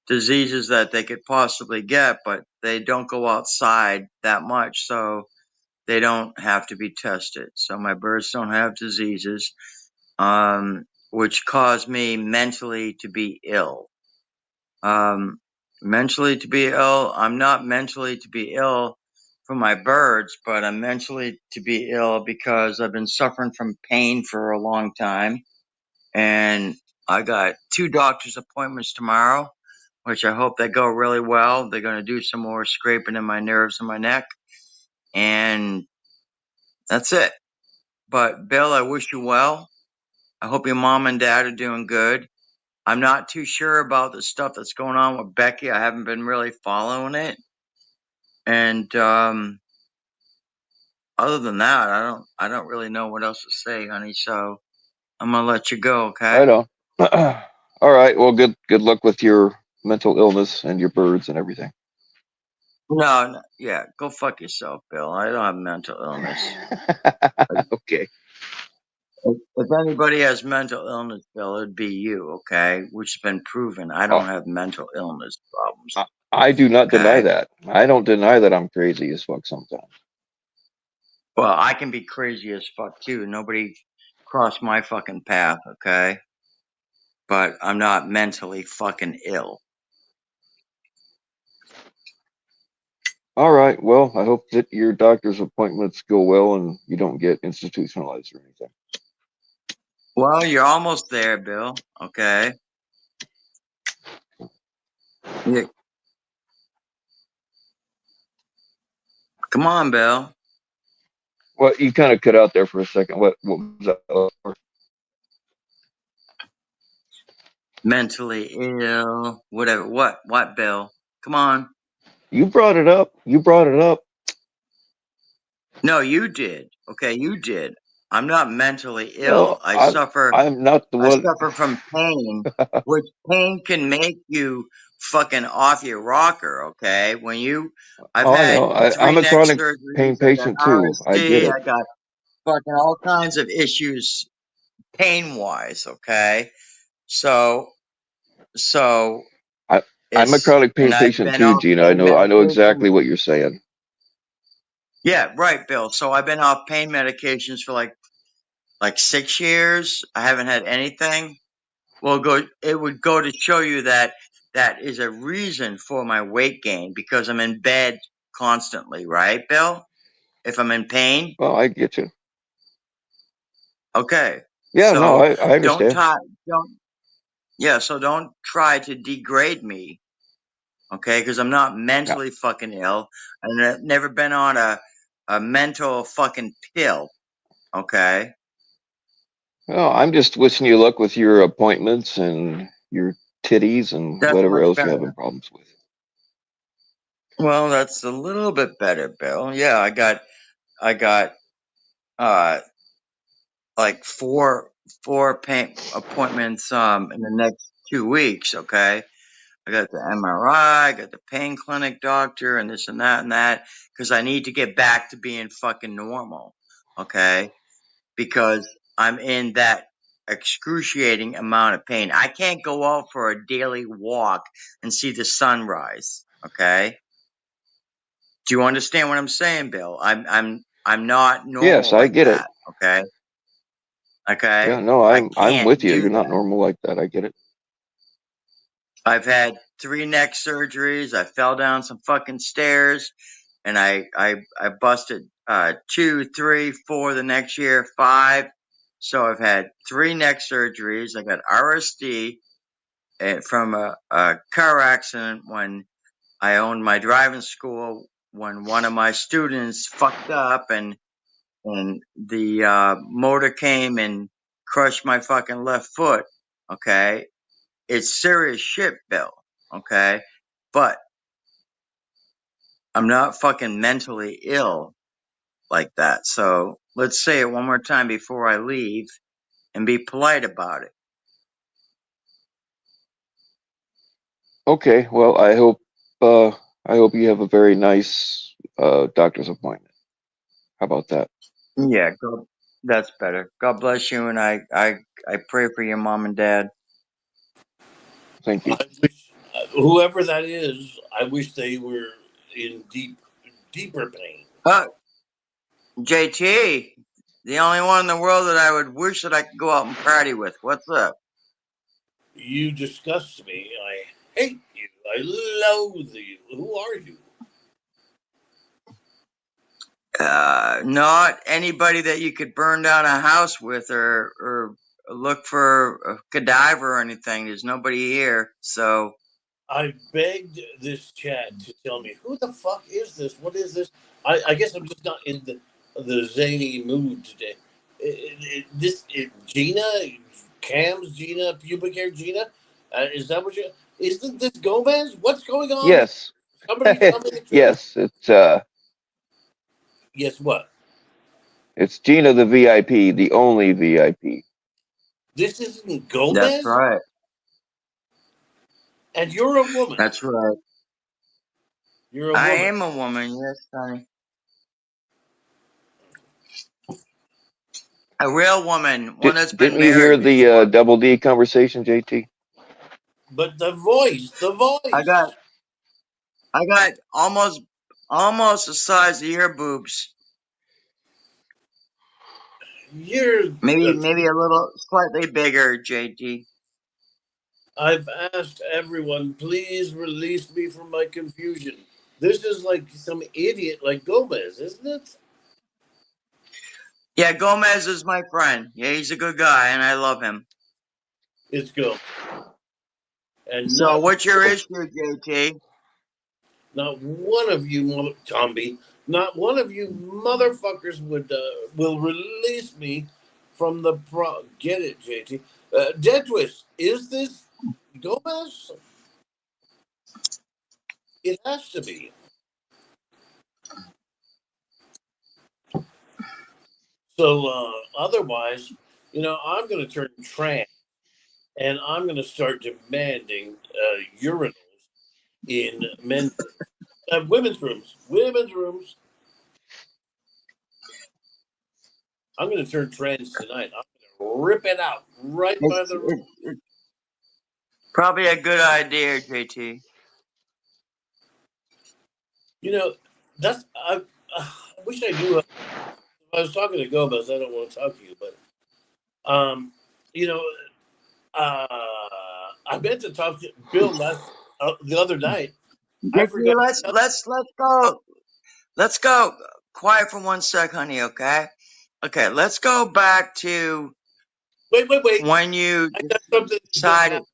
diseases that they could possibly get, but they don't go outside that much, so they don't have to be tested. So my birds don't have diseases, which cause me mentally to be ill. Um, mentally to be ill, I'm not mentally to be ill for my birds, but I'm mentally to be ill because I've been suffering from pain for a long time. And I got 2 doctor's appointments tomorrow, which I hope they go really well. They're going to do some more scraping in my nerves in my neck. And that's it. But Bill, I wish you well. I hope your mom and dad are doing good. I'm not too sure about the stuff that's going on with Becky. I haven't been really following it. And other than that, I don't really know what else to say, honey. So I'm gonna let you go, okay? Right on. All right. Well, good luck with your mental illness and your birds and everything. No, yeah, go fuck yourself, Bill. I don't have mental illness. Okay. If anybody has mental illness, Bill, it'd be you, okay? Which has been proven. I Oh, don't have mental illness problems, I do not deny okay? that. I don't deny that I'm crazy as fuck sometimes. Well, I can be crazy as fuck too. Nobody crossed my fucking path, okay? But I'm not mentally fucking ill. All right. Well, I hope that your doctor's appointments go well and you don't get institutionalized or anything. Well, you're almost there, Bill, okay? Yeah, come on, Bill. Well, you kind of cut out there for a second. What was that? Mentally ill, whatever. What, Bill? Come on. You brought it up. You brought it up. No, you did. Okay, you did. I'm not mentally ill. Well, I'm not the I one. suffer from pain, which pain can make you fucking off your rocker, okay? I've Oh, I had know. three I'm a neck chronic surgeries, pain I got patient too. I get RSD, it. I got fucking all kinds of issues pain wise, okay? So, so I I'm a chronic pain and I've patient been too, off Gina. pain I know medications. exactly what you're saying. Yeah, right, Bill. So I've been off pain medications for like 6 years. I haven't had anything. It would go to show you that that is a reason for my weight gain because I'm in bed constantly, right, Bill? If I'm in pain, Well, I get you. okay. Yeah, no, So I don't understand. try, don't, yeah. So don't try to degrade me, okay? Because I'm not No, mentally fucking ill. I've never been on a mental fucking pill, okay? no, I'm just wishing you luck with your appointments and your titties and That's whatever much else you're having better. problems with. Well, that's a little bit better, Bill. Yeah, I got uh like four pain appointments in the next 2 weeks, okay? I got the MRI, I got the pain clinic doctor and this and that because I need to get back to being fucking normal, okay? Because I'm in that excruciating amount of pain. I can't go out for a daily walk and see the sunrise, okay? Do you understand what I'm saying, Bill? I'm not Yes, normal I like get it. that, okay? Okay? Yeah, no, I I'm can't with you. You're do not that. normal like that. I get it. I've had three neck surgeries. I fell down some fucking stairs and I busted two, three, four the next year, five. So I've had three neck surgeries. I got RSD from a car accident when I owned my driving school when one of my students fucked up and the motor came and crushed my fucking left foot. Okay. It's serious shit, Bill. Okay. But I'm not fucking mentally ill like that. So let's say it one more time before I leave and be polite about it. Okay, well, uh I hope you have a very nice doctor's appointment. How about that? Yeah. That's better. God bless you. And I pray for your mom and dad. Thank you. I wish whoever that is, I wish they were in deeper pain. Oh, JT, the only one in the world that I would wish that I could go out and party with. What's up? You disgust me. I hate you. I loathe you. Who are you? Not anybody that you could burn down a house with or look for a cadaver or anything. There's nobody here. So, I begged this chat to tell me who the fuck is this? What is this? I guess I'm just not in the zany mood today. Gina, Cam's Gina, pubic hair Gina. Is that what you? Isn't this Gomez? What's going on here? Yes. Somebody tell me the truth. Yes, Yes, what? it's Gina the VIP, the only VIP. This isn't that's Gomez? right. And you're a woman. That's right. You're a I woman. am a woman, yes, honey. A real woman, one that's Didn't been we hear married the before. Double D conversation, JT? But the voice, I got almost the size of your boobs. you're. Maybe a little slightly bigger, JT. I've asked everyone, please release me from my confusion. This is like some idiot like Gomez, isn't it? Yeah, Gomez is my friend. Yeah, he's a good guy, and I love him. It's Gomez, and So, what's your issue, JT? not one of you, Tomby, not one of you motherfuckers will release me from the Get it, JT? Dead Twist, is this Gomez? It has to be. So otherwise, I'm going to turn trans, and I'm going to start demanding urinals in men's women's rooms. Women's rooms. I'm going to turn trans tonight. I'm going to rip it out right by It's, the. it's probably a good idea, JT. You know, that's I wish I knew. If I was talking to Gomez, I don't want to talk to you, but you know, uh, I meant to talk to Bill the other night. I JT, forgot. let's go quiet for 1 sec, honey. Okay. Let's go back to Wait. when you I got something that just decided. happened.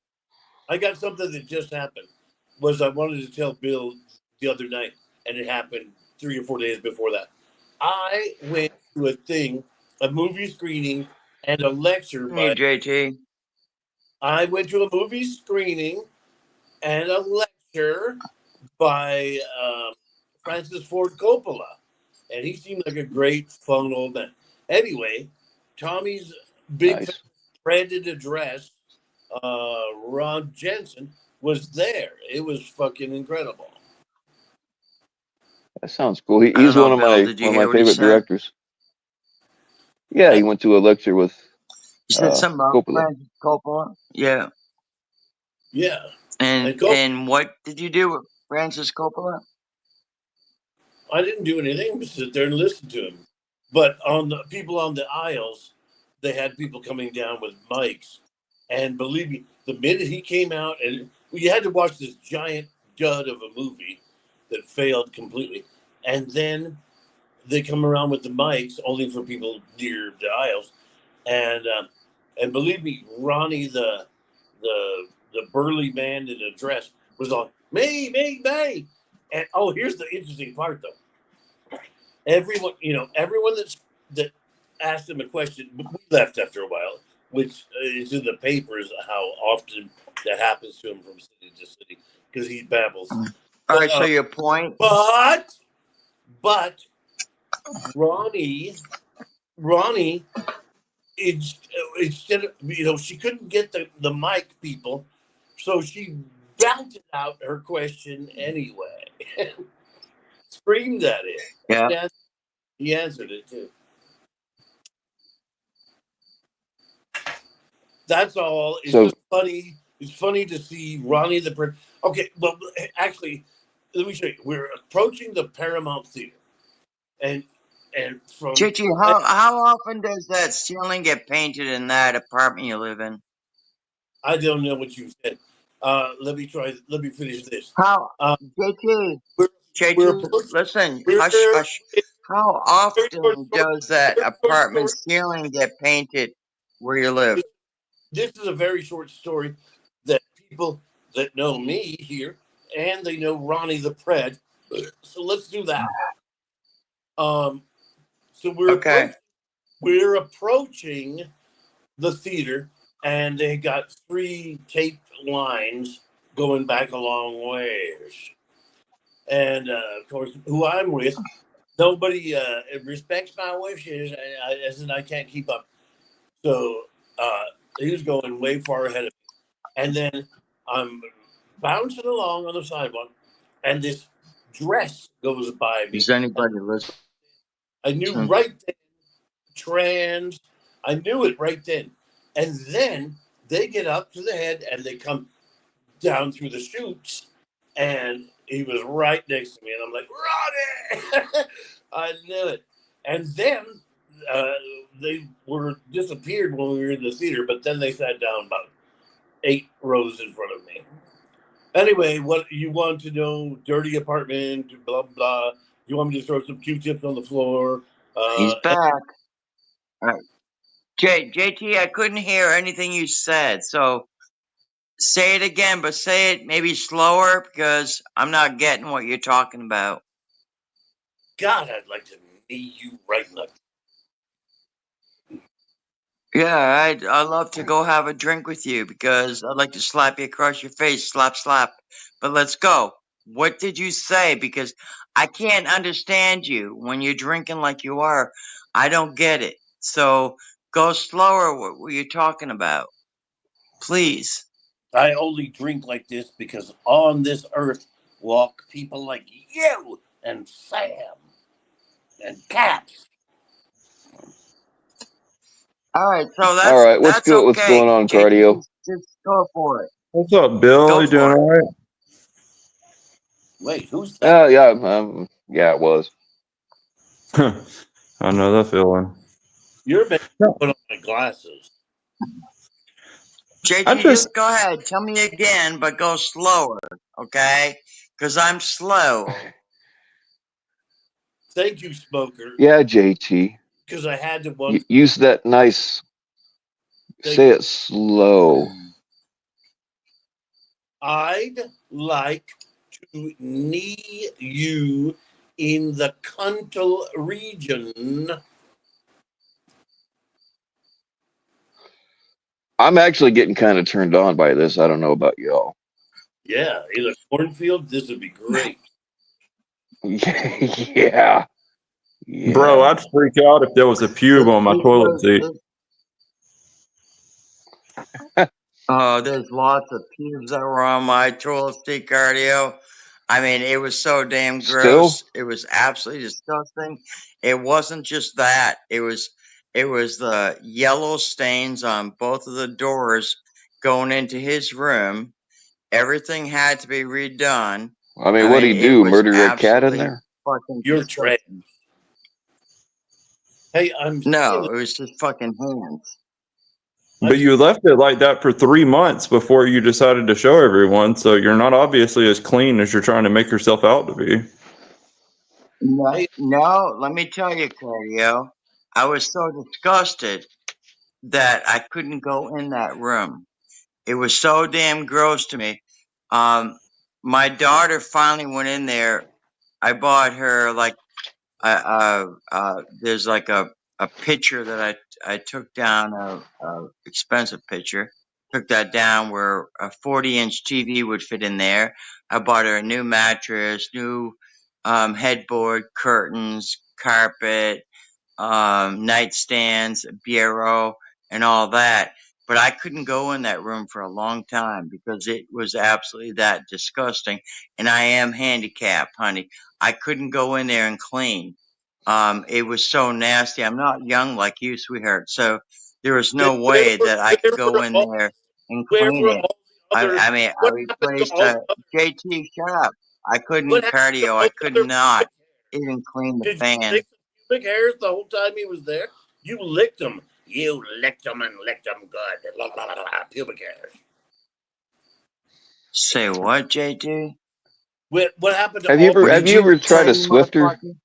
I got something that just happened. Was I wanted to tell Bill the other night, and it happened 3 or 4 days before that. I went to a movie screening, and a lecture You, by. JT. I went to a movie screening and a lecture by Francis Ford Coppola, and he seemed like a great, fun old man. Anyway, Tommy's big Nice. branded address, Ron Jensen, was there. It was fucking incredible. That sounds cool. I don't He's know, Bill. Did one you of hear my what he favorite said? directors. Yeah, And, he went to a lecture with He said something about Coppola. Francis Coppola. Yeah. yeah, and And what did you do with Francis Coppola? I didn't do anything but sit there and listen to him. But on the people on the aisles, they had people coming down with mics, and believe me, the minute he came out, and you had to watch this giant dud of a movie that failed completely, and then they come around with the mics only for people near the aisles, and and believe me, Ronnie, the burly man in a dress, was on me, and oh, here's the interesting part though. Everyone that asked him a question, we left after a while, which is in the papers how often that happens to him from city to city because he babbles. All But right, so your point. but Ronnie Ronnie instead of she couldn't get the mic people, so she belted out her question anyway. Screamed at him. Yeah. Yeah, he answered it too. That's all. It's So just funny. It's funny to see Ronnie the Prince. Okay, well, actually, let me show you. We're approaching the Paramount Theater, and from Chichi, how often does that ceiling get painted in that apartment you live in? I don't know what you said. Let me try. Let me finish this. How, Uh, JT, we're we're JT, approaching. listen, We're hush, hush. How very short often story. does that Very short apartment story. ceiling get painted where you live? This is a very short story that people that know me here and they know Ronnie the Pred. So let's do that. Um, so Okay. we're approaching the theater, and they got three tape lines going back a long ways. And of course, who I'm with, nobody respects my wishes, as in I can't keep up. So he was going way far ahead of me. And then I'm bouncing along on the sidewalk, and this dress goes by me. Is anybody listening? I knew right then, trans. I knew it right then. And then they get up to the head and they come down through the chutes, and he was right next to me, and I'm like, Ronnie! I knew it. And then uh, they were disappeared when we were in the theater, but then they sat down about 8 rows in front of me. Anyway, what you want to know? Dirty apartment, blah blah. You want me to throw some Q-tips on the floor? He's back. All right. JT, I couldn't hear anything you said, so say it again, but say it maybe slower because I'm not getting what you're talking about. God, I'd like to knee you right in the. Yeah, I'd love to go have a drink with you because I'd like to slap you across your face, slap, slap. But let's go. What did you say? Because I can't understand you when you're drinking like you are. I don't get it. So go slower. What were you talking about? Please. I only drink like this because on this earth walk people like you and Sam and Caps. All right, so All right, that's what's okay. going on, JT, cardio? just go for it. What's up, Bill? Go You doing for it. all right? Wait, who's that? Yeah, it was. I know that feeling. You're making me No, put on my glasses. I JT, just just go ahead. Tell me again, but go slower, okay? Because I'm slow. Thank you, Smoker, Yeah, JT. because I had to once. Use that nice. Thank Say you. it slow. I'd like to knee you in the Cuntal region. I'm actually getting kind of turned on by this. I don't know about y'all. Yeah, in a cornfield, this would be great. Yeah, Bro, yeah. I'd freak out if there was a pube on my toilet seat. There's lots of pubes that were on my toilet seat, cardio. I mean, it was so damn Still, gross. It was absolutely disgusting. It wasn't just that. It was the yellow stains on both of the doors going into his room. Everything had to be redone. I mean, I what'd mean, he it do? was Murder a cat in absolutely there? fucking You're trash. disgusting. Hey, I'm No, seeing. it was just fucking hands. But you left it like that for 3 months before you decided to show everyone, so you're not obviously as clean as you're trying to make yourself out to be. No, Hey, no, let me tell you, Claudio, I was so disgusted that I couldn't go in that room. It was so damn gross to me. Um, my daughter finally went in there. I bought her like there's like a picture that I took down a expensive picture. Took that down where a 40-inch TV would fit in there. I bought her a new mattress, new headboard, curtains, carpet, nightstands, bureau, and all that. But I couldn't go in that room for a long time because it was absolutely that disgusting. And I am handicapped, honey. I couldn't go in there and clean. It was so nasty. I'm not young like you, sweetheart. So there was then no way that I could go in all there and where clean were it. all the other? I mean, I What happened to replaced all the other? JT. Shut up. I What couldn't happened to cardio. all I the could other not pubic hairs? even clean the Did you fan. lick the pubic hairs the whole time he was there? You licked them. You licked them and licked them good. La, la, la, la, pubic hairs. Say what, JT? What happened to Have you all ever What the have did you you ever say, tried a Swifter? motherfucker?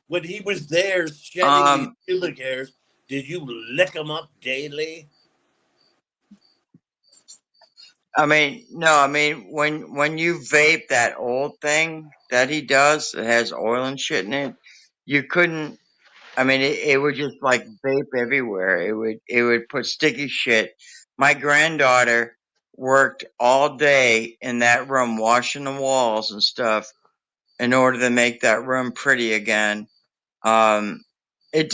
when he was there shedding these Um, pubic hairs? Did you lick them up daily? I mean, no, I mean when you vape that old thing that he does that has oil and shit in it, you couldn't. I mean, it would just like vape everywhere. It would put sticky shit. My granddaughter worked all day in that room washing the walls and stuff in order to make that room pretty again. Um, it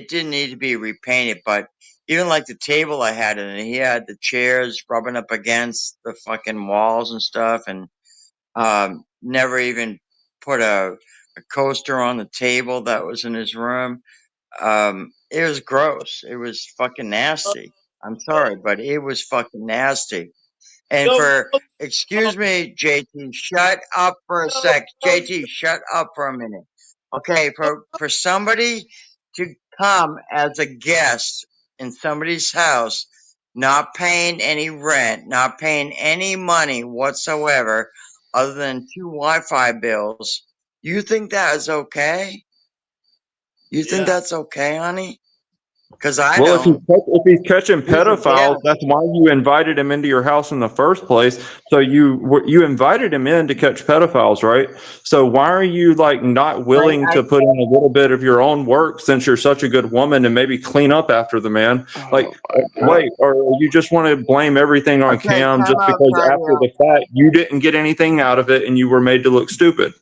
didn't need to be repainted, but even like the table I had in it, he had the chairs rubbing up against the fucking walls and stuff, and never even put a coaster on the table that was in his room. It was gross. It was fucking nasty. I'm sorry, but it was fucking nasty. And No, for, no, excuse me, JT, shut up for a no, sec. JT, shut up for a minute. Okay, no, for somebody to come as a guest in somebody's house, not paying any rent, not paying any money whatsoever, other than 2 Wi-Fi bills, you think that is okay? You think yeah, that's okay, honey? Because I Well, if don't. he's catching He's a pedophiles, guest. that's why you invited him into your house in the first place. So you invited him in to catch pedophiles, right? So why are you like not willing I to put in a little bit of your own work since you're such a good woman and maybe clean up after the man? Like, Oh my God. wait, or you just want to blame everything on okay, Cam time just out, because after cardio. the fact you didn't get anything out of it and you were made to look stupid?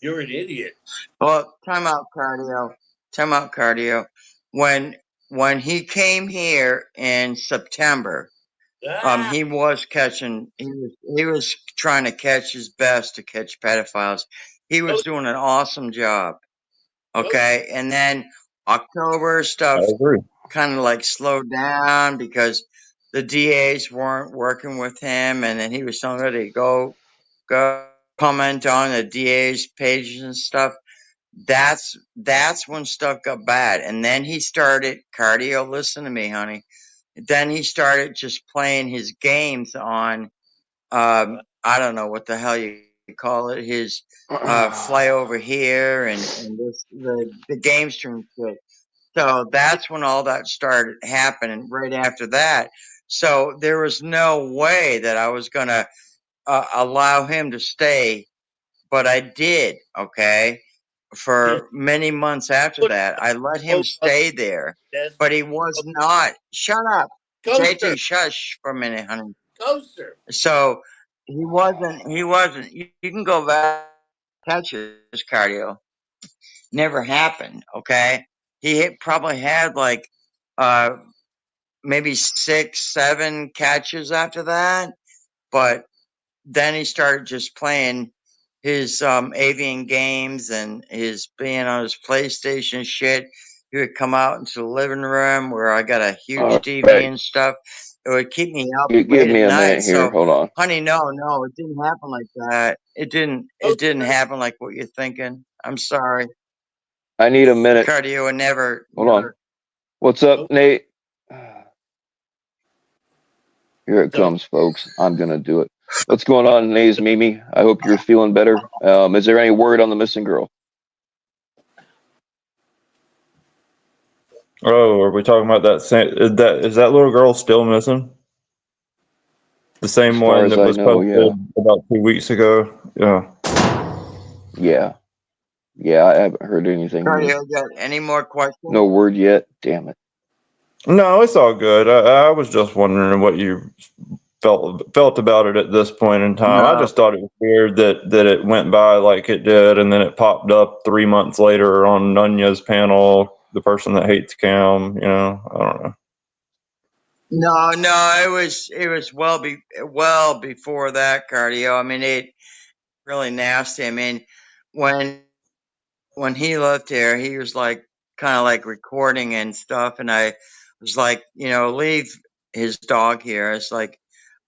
you're an idiot. Well, time out, cardio. Time out, cardio. When when he came here in September, Ah, he was catching. He was trying to catch his best to catch pedophiles. He was coach, doing an awesome job. coach, Okay, and then October I stuff agree. kind of like slowed down because the DAs weren't working with him, and then he was telling everybody to go comment on the DA's pages and stuff. That's when stuff got bad, and then he started cardio. Listen to me, honey. Then he started just playing his games on I don't know what the hell you call it, his fly over here and this the game stream shit. So that's when all that started happening right after that. So there was no way that I was going to allow him to stay, but I did, okay? just For many months after put that, I let him coach on stay there, the desk. but he was not. Shut up. Coaster, JT, shush for a minute, honey. coaster. So he wasn't, you can go back, catch his cardio. Never happened, okay? Probably had like, uh, maybe 6, 7 catches after that, but then he started just playing his avian games and his being on his PlayStation shit. He would come out into the living room where I got a huge All TV right. and stuff. It would keep me up Give late at me a night. minute here. So, Hold on. honey, no, it didn't happen like that. It didn't Coaster, happen like what you're thinking. I'm sorry, I need a minute. cardio. And never, Hold on. never. What's up, coach, Nate? Here it don't. comes, folks. I'm gonna do it. What's going on, Nays Mimi? I hope you're feeling better. Is there any word on the missing girl? Oh, are we talking about that same? Is that little girl still missing? The As same far one as that I was know, yeah. posted about 2 weeks ago. Yeah. Yeah. Yeah, I haven't heard anything new. Cardio, got any more questions? No word yet. Damn it. No, it's all good. I was just wondering what you felt about it at this point in time. I No, just thought it was weird that it went by like it did, and then it popped up 3 months later on Nunya's panel. The person that hates Cam. I don't know. no, it was well before that, cardio. I mean, it really nasty. I mean, when when he left here, he was like kind of like recording and stuff, and I was like, leave his dog here. It's like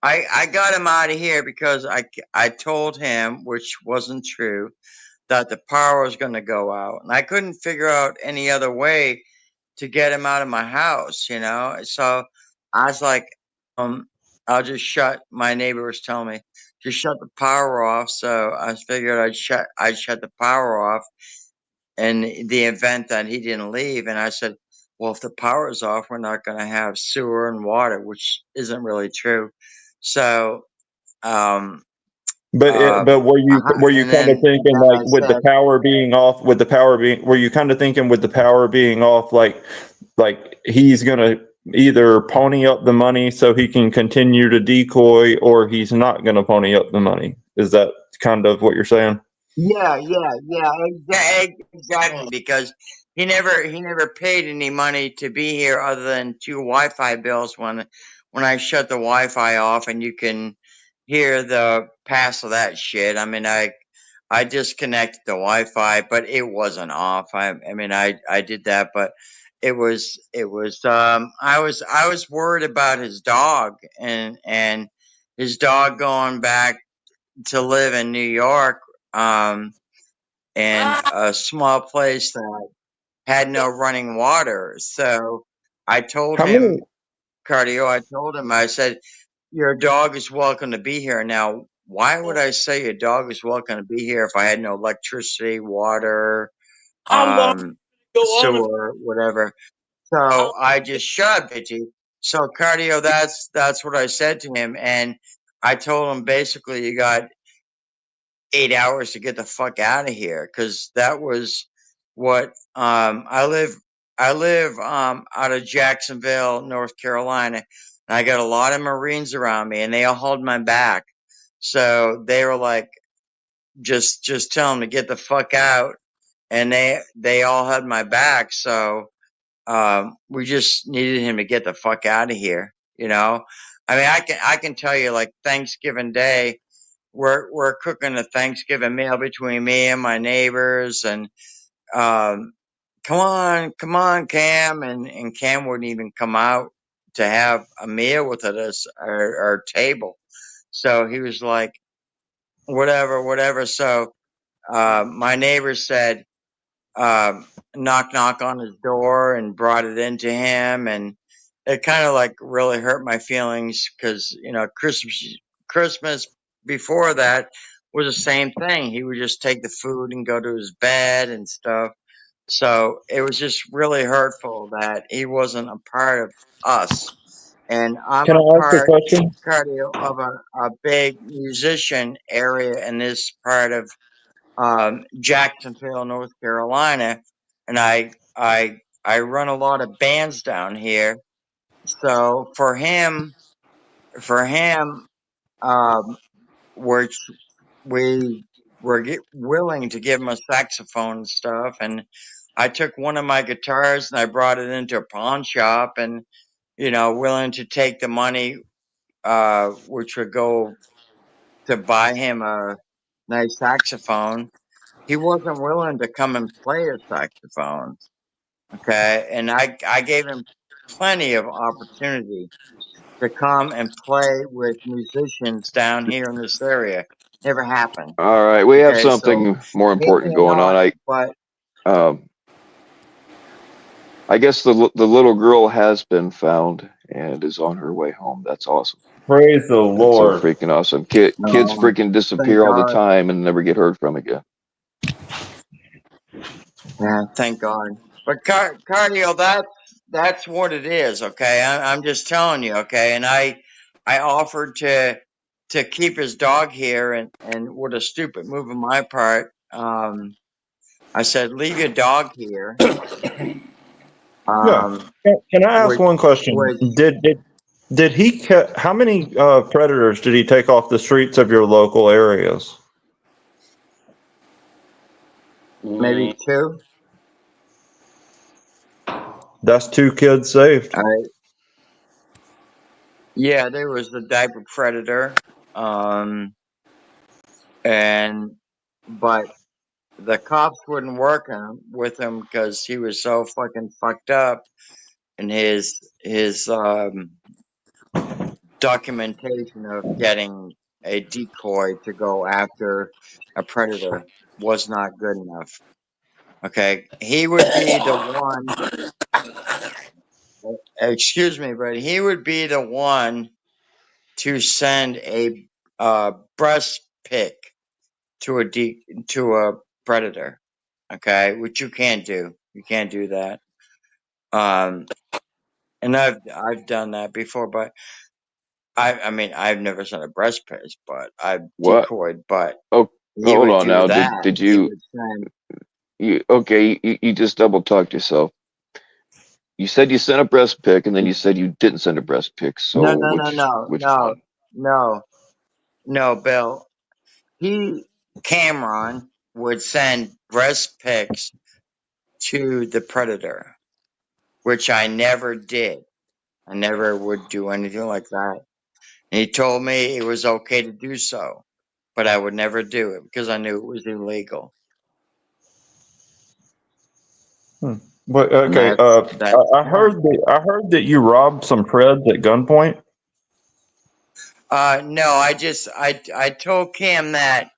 I got him out of here because I told him, which wasn't true, that the power was going to go out, and I couldn't figure out any other way to get him out of my house, So I was like, um, I'll just shut. My neighbor was telling me just shut the power off, so I figured I'd shut the power off in the event that he didn't leave. And I said, well, if the power is off, we're not going to have sewer and water, which isn't really true. So, um, But were you and kind of thinking then like I with the said, power being off, were you kind of thinking with the power being off, like he's gonna either pony up the money so he can continue to decoy, or he's not gonna pony up the money? Is that kind of what you're saying? yeah, exactly, Oh, because he never paid any money to be here other than 2 Wi-Fi bills when I shut the Wi-Fi off, and you can hear the pass of that shit. I mean, I disconnected the Wi-Fi, but it wasn't off. I mean, I did that, but I was worried about his dog, and his dog going back to live in New York, and a small place that had no running water. So I told How many? him, Cardio, I said, your dog is welcome to be here. Now, why would I say your dog is welcome to be here if I had no electricity, water, How long go on? sewer, whatever? So I just shut up, bitchy. So Cardio, that's what I said to him, and I told him basically you got 8 hours to get the fuck out of here, because that was what I live out of Jacksonville, North Carolina, and I got a lot of Marines around me, and they all hold my back. So they were like, just tell them to get the fuck out, and they all had my back. So we just needed him to get the fuck out of here. You know, I mean, I can tell you, like, Thanksgiving Day, we're cooking a Thanksgiving meal between me and my neighbors, and um, come on, Cam, and Cam wouldn't even come out to have a meal with us our table. So he was like, whatever, whatever. So my neighbor said, knock knock on his door, and brought it into him, and it kind of like really hurt my feelings, because Christmas before that was the same thing. He would just take the food and go to his bed and stuff. So it was just really hurtful that he wasn't a part of us. And I'm Can a I ask a part, question? Cardio, of a big musician area in this part of Jacksonville, North Carolina, and I run a lot of bands down here. So for him, um, which we were willing to give him a saxophone and stuff, and I took one of my guitars and I brought it into a pawn shop, and willing to take the money, which would go to buy him a nice saxophone. He wasn't willing to come and play a saxophone. Okay. And I gave him plenty of opportunity to come and play with musicians down here in this area. Never happened. All right, we have Okay. So something more he important going on. cannot, but Um, I guess the little girl has been found and is on her way home. That's awesome. Praise the That's so Lord. freaking awesome. Kids no, freaking thank disappear all the God. time and never get heard from again. Yeah. Thank God. But cardio, that's what it is. Okay. I'm just telling you. Okay. And I offered to keep his dog here, and what a stupid move on my part. I said, leave your dog here. Yeah. Um, Can I ask which, one question? which Did he how many predators did he take off the streets of your local areas? maybe two. That's two kids saved. Yeah, there was the diaper predator. Um, and, but the cops wouldn't work with him because he was so fucking fucked up, and his documentation of getting a decoy to go after a predator was not good enough. Okay, he would be the one. Excuse me, but he would be the one to send a breast pic to to a predator. Okay, which you can't do. You can't do that. Um, and I've done that before, but I mean I've never sent a breast pic, but I've What? decoyed. But Oh, he hold would on do now. that. Did He you would send. you okay? You just double talked yourself. You said you sent a breast pic, and then you said you didn't send a breast pic. No, So no, no, no, which no, one? no, no, Bill. He Cameron would send breast pics to the predator, which I never did. I never would do anything like that. And he told me it was okay to do so, but I would never do it because I knew it was illegal. But And okay, that's I heard that you robbed some Preds at gunpoint. no, I told Cam that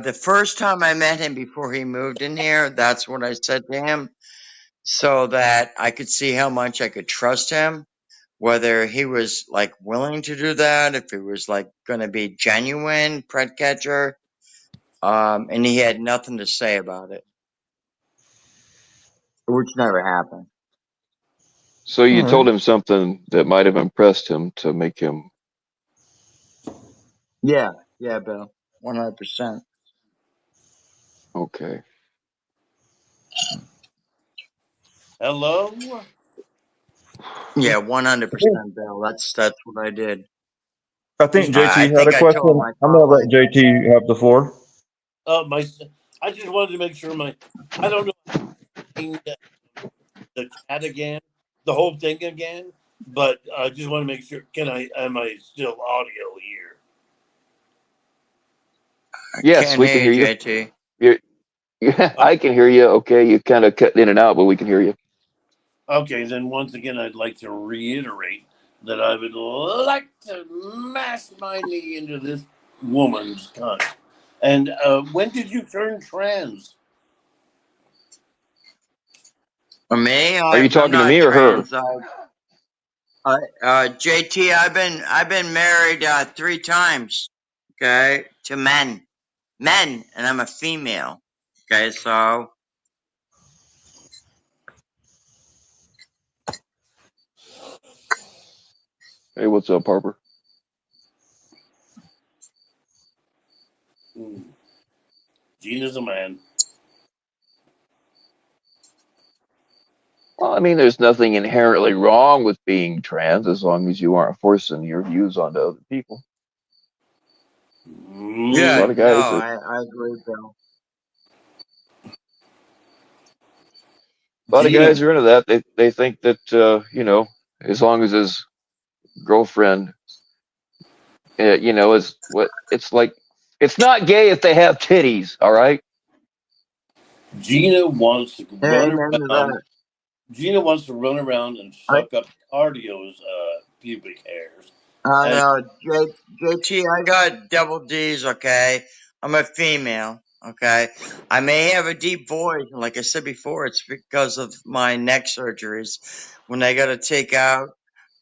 the first time I met him before he moved in here, that's what I said to him, so that I could see how much I could trust him, whether he was like willing to do that, if he was like going to be genuine Pred catcher. And he had nothing to say about it, which never happened. So you All told right. him something that might have impressed him to make him. Yeah, Bill, 100%. Okay. Hello? Yeah, 100%, Bill. That's what I did. I think I JT had think a I told him question. I I'm thought gonna like, let JT have the floor. My, I just wanted to make sure I don't know, the chat again, the whole thing again, but I just want to make sure. Am I still audio here? I Yes, can't we can hear hear you, you. JT. Yeah, I can hear you. Okay, you kind of cut in and out, but we can hear you. Okay, then once again, I'd like to reiterate that I would like to mash my knee into this woman's cunt. And when did you turn trans? For me, Are you I'm talking to not me or her? trans. JT, I've been married 3 times. Okay, to men, and I'm a female. Okay, so Hey, what's up, Harper? Gina's a man. Well, I mean, there's nothing inherently wrong with being trans as long as you aren't forcing your views onto other people. There's a yeah, lot of Mm, no, guys that I agree, Bill. Gina, are into that. They think that as long as his girlfriend, is what it's like. It's not gay if they have titties. All right. Gina wants to run Amen to around. that. Gina wants to run around and suck up cardio's pubic hairs. I And know, JT, I got double D's, okay? I'm a female, okay? I may have a deep voice, and like I said before, it's because of my neck surgeries. When I gotta take out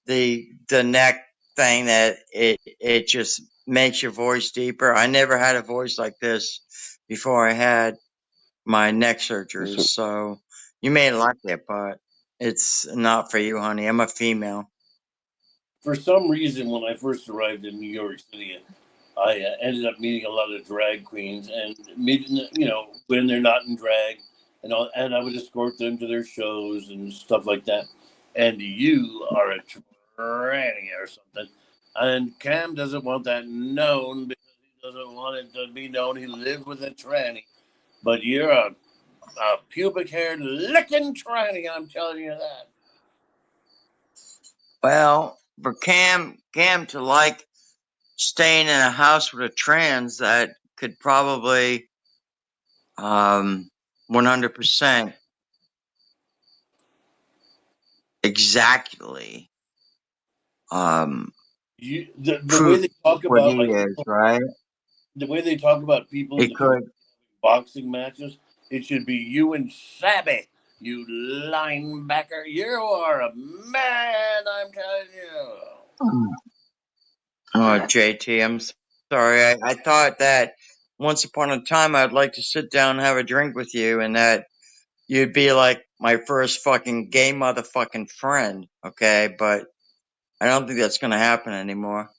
the neck thing that it just makes your voice deeper. I never had a voice like this before I had my neck surgeries, So, so you may like it, but it's not for you, honey. I'm a female. for some reason, when I first arrived in New York City, I ended up meeting a lot of drag queens and meeting, when they're not in drag, and I would escort them to their shows and stuff like that. And you are a tranny or something. And Cam doesn't want that known because he doesn't want it to be known he lived with a tranny. But you're a pubic haired licking tranny, I'm telling you that. Well, for Cam to like staying in a house with a trans, that could probably 100% exactly The way prove they talk what about he like is, right? the way they talk about people in It the community could. boxing matches, it should be you and Sabby, you linebacker. You are a man, I'm telling you. Oh, JT, I'm sorry. I thought that once upon a time I'd like to sit down and have a drink with you, and that you'd be like my first fucking gay motherfucking friend, okay? But I don't think that's gonna happen anymore.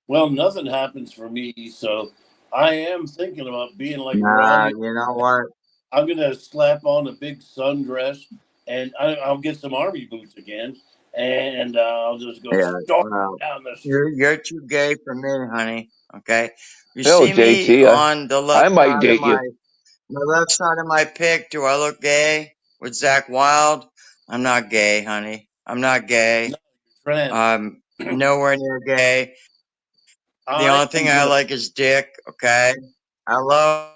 Well, nothing happens for me, so I am thinking about being like Nah, Ronnie. you know what? I'm gonna slap on a big sundress, and I'll get some army boots again, and I'll just go Yeah, storm well, down the street. you're too gay for me, honey. Okay, you hell, see me JT, on the left I might side of date my you. the left side of my pic, do I look gay with Zach Wild? I'm not gay, honey. I'm not gay. No, trans. I'm nowhere near gay. The I only thing am I gonna. like is dick. Okay, I love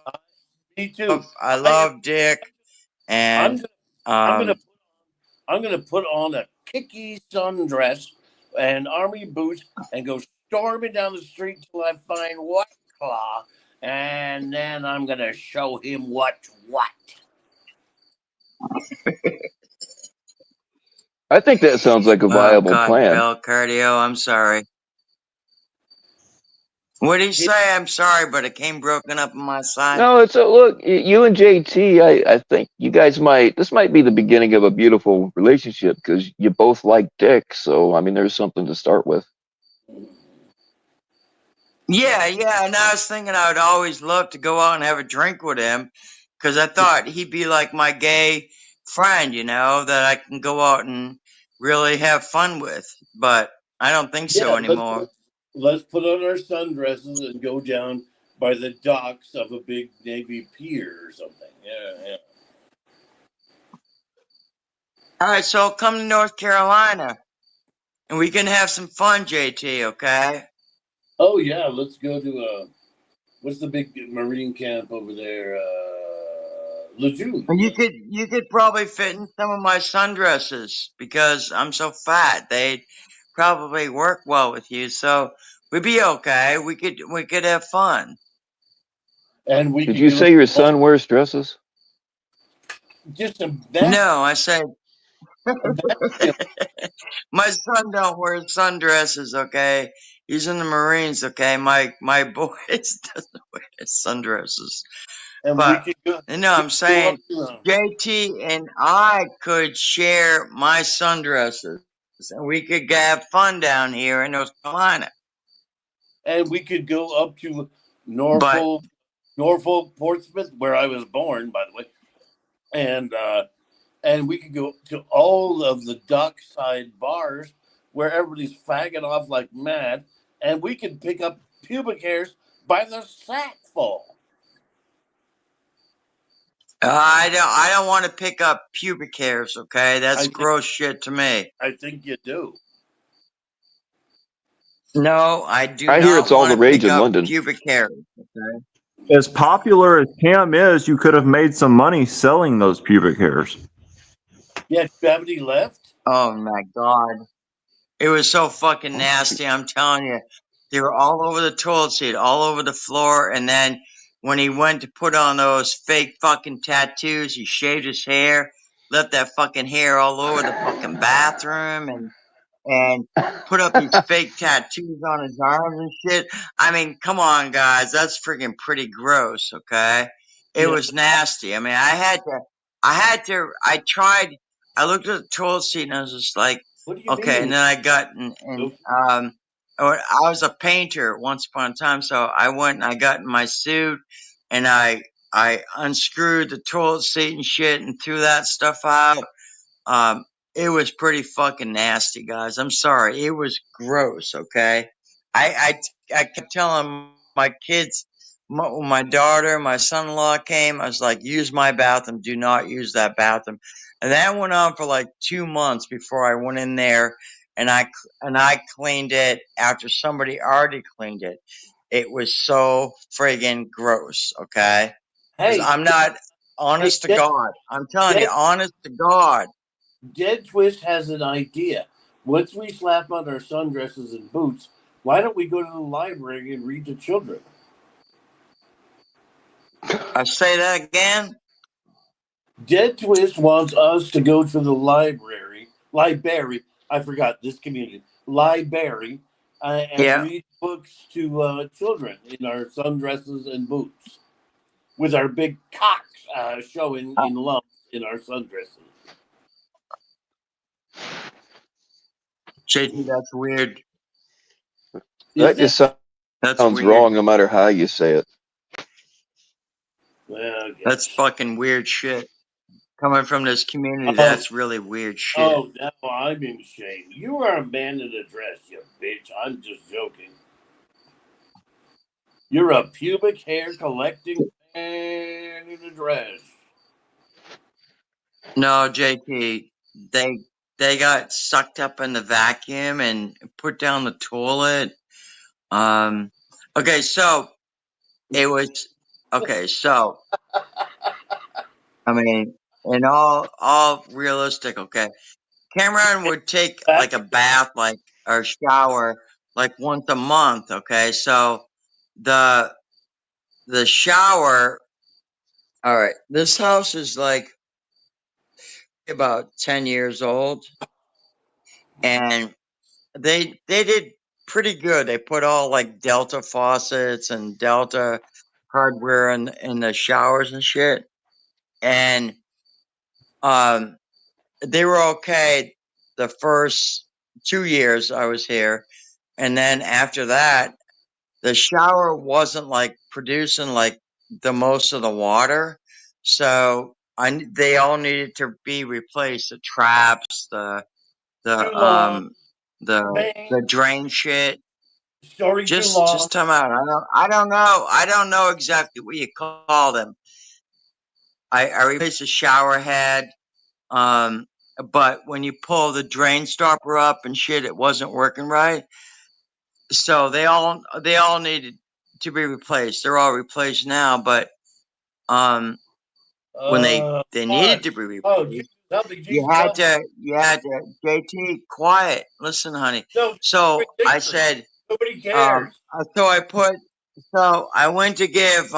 Me too. I I am. love dick, I'm and gonna. I'm gonna. um, I'm gonna put on a kicky sundress and army boots and go storming down the street till I find White Claw, and then I'm gonna show him what's what. I think that sounds like a oh viable God, plan. Bell Cardio, I'm sorry. What did he It, say? I'm sorry, but it came broken up on my side. No, it's a look. You and JT, I think you guys might. This might be the beginning of a beautiful relationship because you both like dick. So I mean, there's something to start with. Yeah, and I was thinking I would always love to go out and have a drink with him because I thought he'd be like my gay friend, that I can go out and really have fun with. But I don't think so yeah, anymore. let's put on our sundresses and go down by the docks of a big Navy pier or something. Yeah, yeah. All right, so come to North Carolina and we can have some fun, JT, okay? Oh yeah, let's go to what's the big marine camp over there? Lejeune. And Yeah. you could probably fit in some of my sundresses because I'm so fat. They'd probably work well with you, so we'd be okay. We could have fun. And we Did could you go say your son wears dresses? just imagine, No, I said him. my son don't wear sundresses, okay? He's in the Marines, okay? My boys doesn't wear sundresses. And But we I'm could go up saying to him. JT and I could share my sundresses and we could have fun down here in North Carolina. And we could go up to But Norfolk, Norfolk, Portsmouth, where I was born, by the way, and we could go to all of the dockside bars where everybody's fagging off like mad, and we could pick up pubic hairs by the sackful. I don't want to pick up pubic hairs, okay? That's I think gross shit to me. you do. No, I do I hear it's not all want the to rage pick in up London. pubic hairs. Okay? As popular as Cam is, you could have made some money selling those pubic hairs. Yeah, do you have any left? Oh my God. It was so fucking Oh, shoot. nasty, I'm telling you. They were all over the toilet seat, all over the floor, and then when he went to put on those fake fucking tattoos, he shaved his hair, left that fucking hair all over the fucking bathroom, and put up these fake tattoos on his arms and shit. I mean, come on, guys, that's freaking pretty gross, okay? It Yeah. was nasty. I mean, I tried, I looked at the toilet seat and I was just like, What do you okay, and mean? then I got, I was a painter once upon a time, so I went and I got in my suit and I unscrewed the toilet seat and shit and threw that stuff out. um, it was pretty fucking nasty, guys. I'm sorry. It was gross. Okay. I kept telling my kids, my daughter, my son-in-law came. I was like, use my bathroom. Do not use that bathroom. And that went on for like 2 months before I went in there and I cleaned it after somebody already cleaned it. It was so friggin' gross. Okay. Because Hey, I'm not hey, honest to God. I'm telling you, Dead, honest to God. Dead Twist has an idea. Once we slap on our sundresses and boots, why don't we go to the library and read to children? I say that again. Dead Twist wants us to go to the library. I forgot this community library, and Yeah. read books to children in our sundresses and boots, with our big cocks showing Uh, in lumps in our sundresses. JT, that's weird. Is That just it? That's sounds weird. wrong no matter how you say it. Well, That's gosh. fucking weird shit. Coming from this community, Oh, that's really weird shit. oh, now I'm in shame. You are a man in a dress, you bitch. I'm just joking. You're a pubic hair collecting. and in the dress. No, JT, they got sucked up in the vacuum and put down the toilet. Okay, so it was okay. So I mean, in all realistic, okay. Cameron would take like a Vacuum. bath, like or shower, like once a month. Okay, so the shower. All right, this house is like about 10 years old, and they did pretty good. They put all like Delta faucets and Delta hardware in the showers and shit, and um, they were okay the first 2 years I was here, and then after that, the shower wasn't like producing like the most of the water, so they all needed to be replaced. The traps, Too the long. the Bang. drain shit. Story too long. Just time out. I don't know. I don't know exactly what you call them. I replaced the shower head. Um, but when you pull the drain stopper up and shit, it wasn't working right. So they all needed to be replaced. They're all replaced now, but um, when they needed What? to be Oh, replaced, Jesus help me. Jesus help me. you had to JT quiet. Listen, honey. No, So I ridiculous. said, Nobody cares. so I put, so I went to give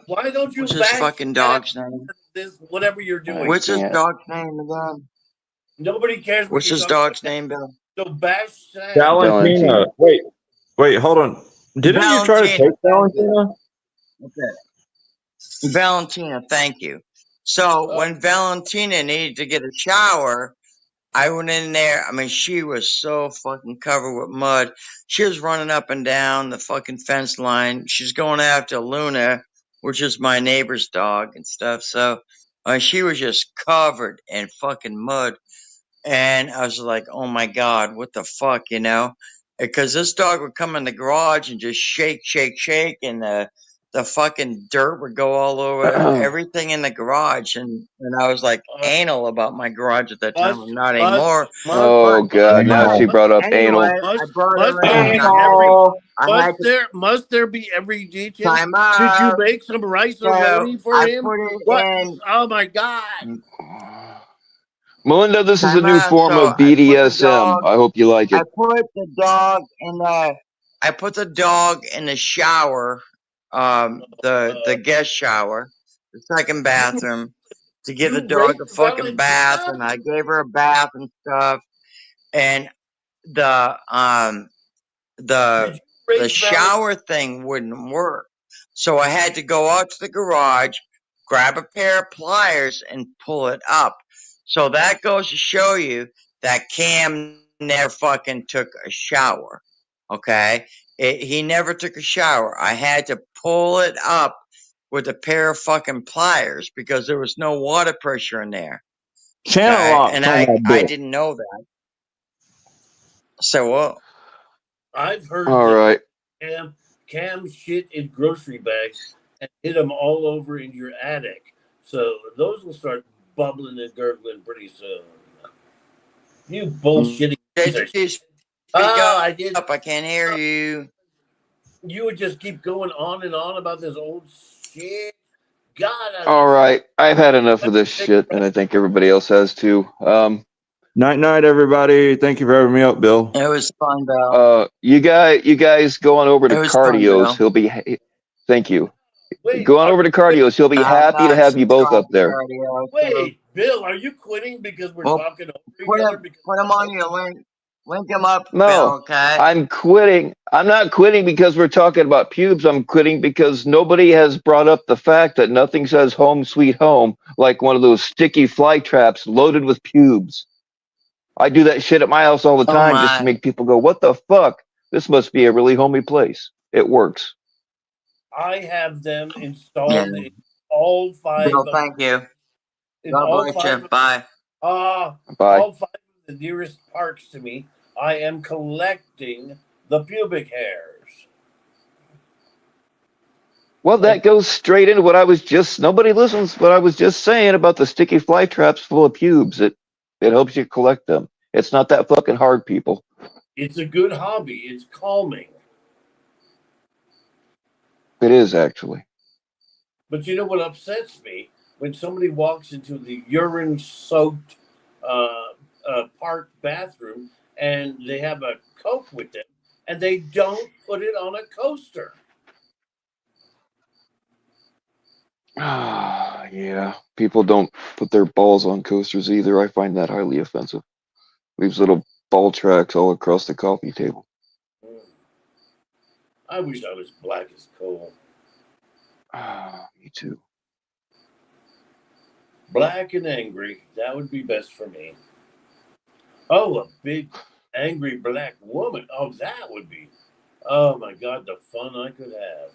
Why don't you what's this bash fucking Sam dog's name? this whatever you're I doing? What's his can't. dog's name again? Nobody cares what What's you're his talking about. dog's name, Bill? So bash Sam. Valentina. Valentina. Wait, hold on. Didn't you try to Valentina. take Thank you. Valentina? Okay. Valentina, thank you. So Oh, when Valentina needed to get a shower, I went in there. I mean, she was so fucking covered with mud. She was running up and down the fucking fence line. She's going after Luna, which is my neighbor's dog and stuff. So she was just covered in fucking mud. And I was like, oh my God, what the fuck, you know? Because this dog would come in the garage and just shake, shake, shake, and the fucking dirt would go all over everything in the garage. And I was like uh, anal about my garage at that time. I'm must not must anymore. must But, Oh God! Now she Anal. must brought up anyway, anal. I must brought must her there in. be every Anal. I had to must there be every detail? time Did you up. make some rice So roni for I him? put it What? in Oh my God! Melinda, this is a time new out. form So of I put the BDSM. dog I hope you like I it. put the dog in the I put the dog in the shower, the Uh, guest shower, the second you bathroom, to give the you dog raped a fucking bath, Valentina? and I gave her a bath and stuff. And the Did the you the rape Valentina? shower thing wouldn't work. So I had to go out to the garage, grab a pair of pliers and pull it up. So that goes to show you that Cam never fucking took a shower. Okay? He never took a shower. I had to pull it up with a pair of fucking pliers because there was no water pressure in there. Channel Okay? And locks on that I bitch. didn't know that. So what? I've heard All that right. Cam shit in grocery bags and hit them all over in your attic. So those will start bubbling and gurgling pretty soon. You bullshitting piece of shit. JT, speak Oh, up. I did. I can't hear you. You would just keep going on and on about this old shit. God, I All like right. I've had enough let of me this take a shit, and breath. I think everybody else has too. Night night, everybody. Thank you for having me up, Bill. It was fun, Bill. You guys go on over It to was fun, Cardio's. Bill. He'll be. Thank you. Wait, Go on are over you to quitting? Cardio's. He'll be I'm happy to not have you both up subscribed to there. cardio, so Wait, Bill, are you quitting because we're well, talking over each other? Because put him on your link. Link him up, No, Bill. Okay. I'm quitting. I'm not quitting because we're talking about pubes. I'm quitting because nobody has brought up the fact that nothing says home sweet home like one of those sticky fly traps loaded with pubes. I do that shit at my house all the Oh time just to my. make people go, "What the fuck? This must be a really homey place." It works. I have them Yeah. installed in all five Bill, of thank you. in God all bless five you. of Bye. Bye. all five of the nearest parks to me. I am collecting the pubic hairs. Well, Like, that goes straight into what I was just. Nobody listens. What I was just saying about the sticky fly traps full of pubes. It helps you collect them. It's not that fucking hard, people. it's a good hobby. It's calming. It is actually. But you know what upsets me? When somebody walks into the urine soaked park bathroom and they have a Coke with them and they don't put it on a coaster. Ah, yeah. People don't put their balls on coasters either. I find that highly offensive. Leaves little ball tracks all across the coffee table. Mm. I wish I was black as coal. Ah, me too. Black and angry. That would be best for me. Oh, a big angry black woman. Oh, that would be. Oh my God, the fun I could have.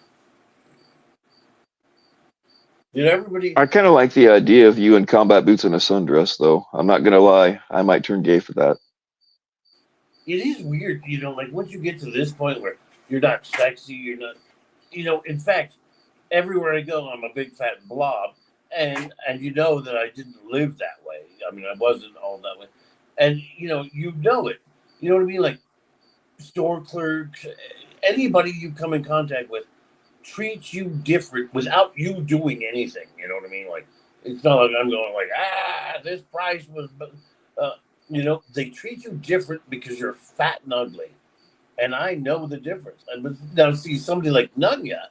Did everybody? I kind of like the idea of you in combat boots and a sundress, though. I'm not gonna lie. I might turn gay for that. It is weird, like once you get to this point where you're not sexy, you're not, in fact, everywhere I go, I'm a big fat blob, and you know that I didn't live that way. I mean, I wasn't all that way, and you know it. You know what I mean? Like store clerks, anybody you come in contact with treats you different without you doing anything. You know what I mean? Like it's not like I'm going like this price was, uh, they treat you different because you're fat and ugly, and I know the difference. And now see somebody like Nunya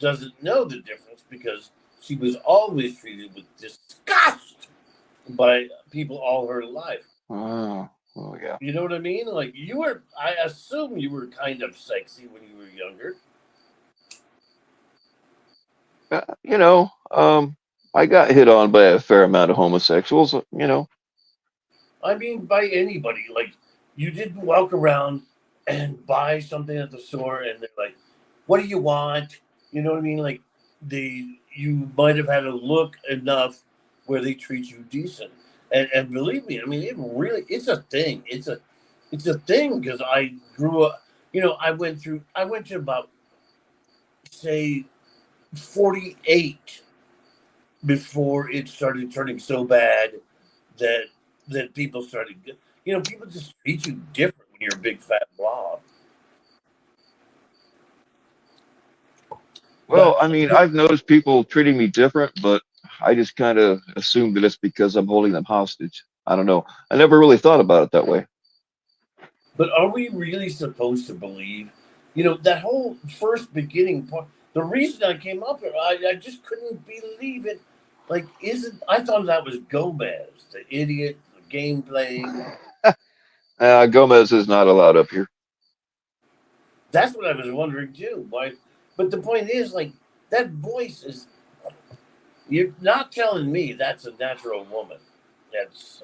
doesn't know the difference because she was always treated with disgust by people all her life. Oh, yeah. You know what I mean? Like I assume you were kind of sexy when you were younger. Uh, you know, um, I got hit on by a fair amount of homosexuals. I mean, by anybody. Like, you didn't walk around and buy something at the store and they're like, "What do you want?" You know what I mean? Like, you might have had a look enough where they treat you decent. And believe me, I mean, it's a thing. It's a thing because I grew up. I went to about say 48 before it started turning so bad that people started. People just treat you different when you're a big fat blob. But Well, I mean, I've noticed people treating me different, but I just kind of assume that it's because I'm holding them hostage. I don't know. I never really thought about it that way. are we really supposed to believe? That whole first beginning part. The reason I came up here, I just couldn't believe it. Like, isn't I thought that was Gomez, the idiot, the game playing. Gomez is not allowed up here. That's what I was wondering too. Why? But the point is, like, that voice is. You're not telling me that's a natural woman. That's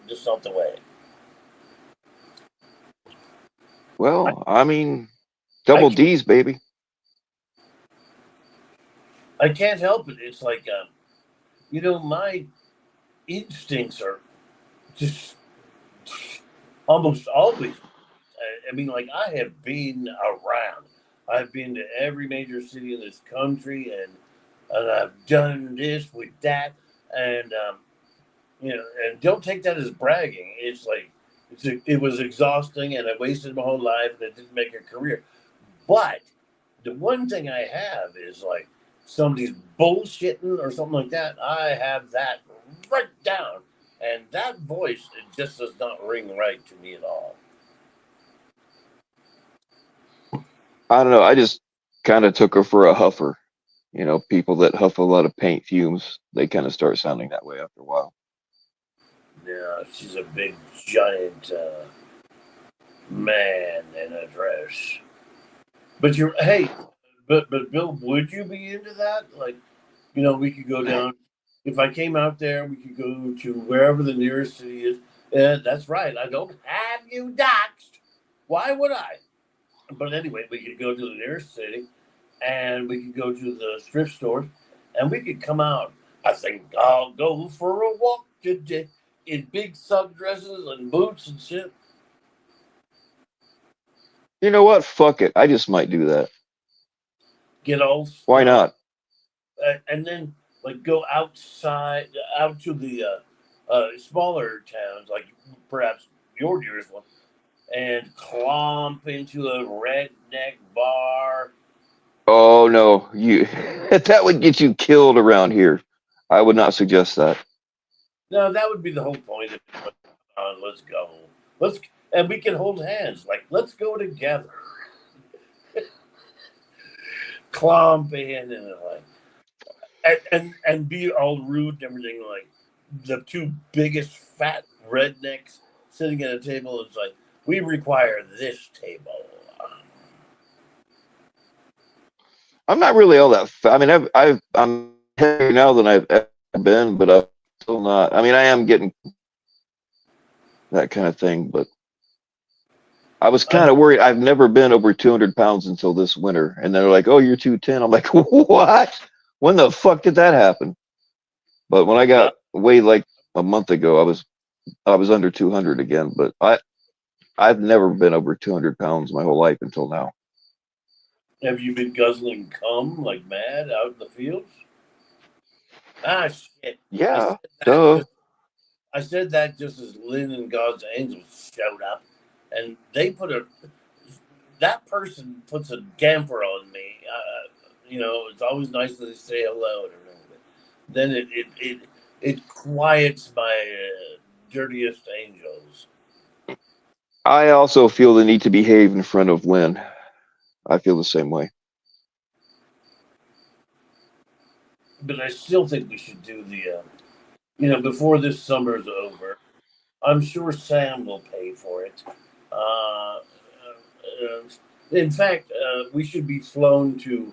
just not the way. I, Well, I mean, I, double can't, D's, baby. I can't help it. It's like, my instincts are just almost always. I mean, like, I have been around. I've been to every major city in this country, and I've done this with that, and and don't take that as bragging. It's like it was exhausting, and I wasted my whole life, and it didn't make a career. But the one thing I have is like somebody's bullshitting or something like that. I have that right down, and that voice it just does not ring right to me at all. I don't know. I just kind of took her for a huffer. People that huff a lot of paint fumes, they kind of start sounding that way after a while. Yeah, she's a big giant man in a dress. But but Bill, would you be into that? Like, we could go down. If I came out there, we could go to wherever the nearest city is. That's right. I don't have you doxxed. Why would I? But anyway, we could go to the nearest city, and we could go to the thrift store, and we could come out. I think I'll go for a walk today in big sundresses and boots and shit. You know what? Fuck it. I just might do that. get all Why stoned, not? and then like go outside, out to the smaller towns, like perhaps your dearest one, and clomp into a redneck bar. Oh no, you that would get you killed around here. I would not suggest that. No, that would be the whole point of it. But, let's go. Let's and we can hold hands. Like let's go together. Clomp in and like and be all rude and everything. Like the two biggest fat rednecks sitting at a table. It's like we require this table. I'm not really all that. I mean, I'm heavier now than I've ever been, but I'm still not. I mean, I am getting that kind of thing, but I was I'm kind of worried. I've never been over 200 pounds until this winter, and they're like, "Oh, you're 210." I'm like, "What? When the fuck did that happen?" But when I well. got weighed like a month ago, I was under 200 again. But I've never been over 200 pounds my whole life until now. Have you been guzzling cum like mad out in the fields? Ah, shit! I Yeah, said that duh. just I said that just as Lynn and God's angels showed up, and they put a that person puts a damper on me. It's always nice that they say hello and everything. But then it quiets my dirtiest angels. I also feel the need to behave in front of Lynn. I feel the same way. But I still think we should do the before this summer's over. I'm sure Sam will pay for it. In fact, we should be flown to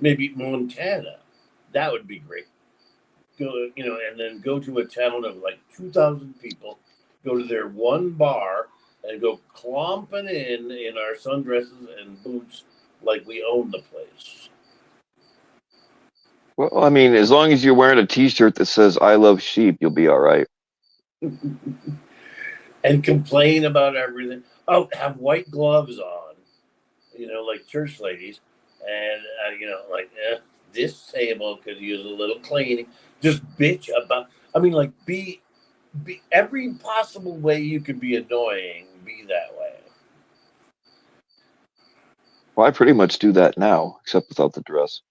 maybe Montana. That would be great. Go, and then go to a town of like 2,000 people. Go to their one bar and go clomping in our sundresses and boots like we own the place. Well, I mean, as long as you're wearing a T-shirt that says "I love sheep," you'll be all right. And complain about everything. Oh, have white gloves on, like church ladies, and like this table could use a little cleaning. Just bitch about. I mean, like be every possible way you could be annoying. Be that way. Well, I pretty much do that now, except without the dress.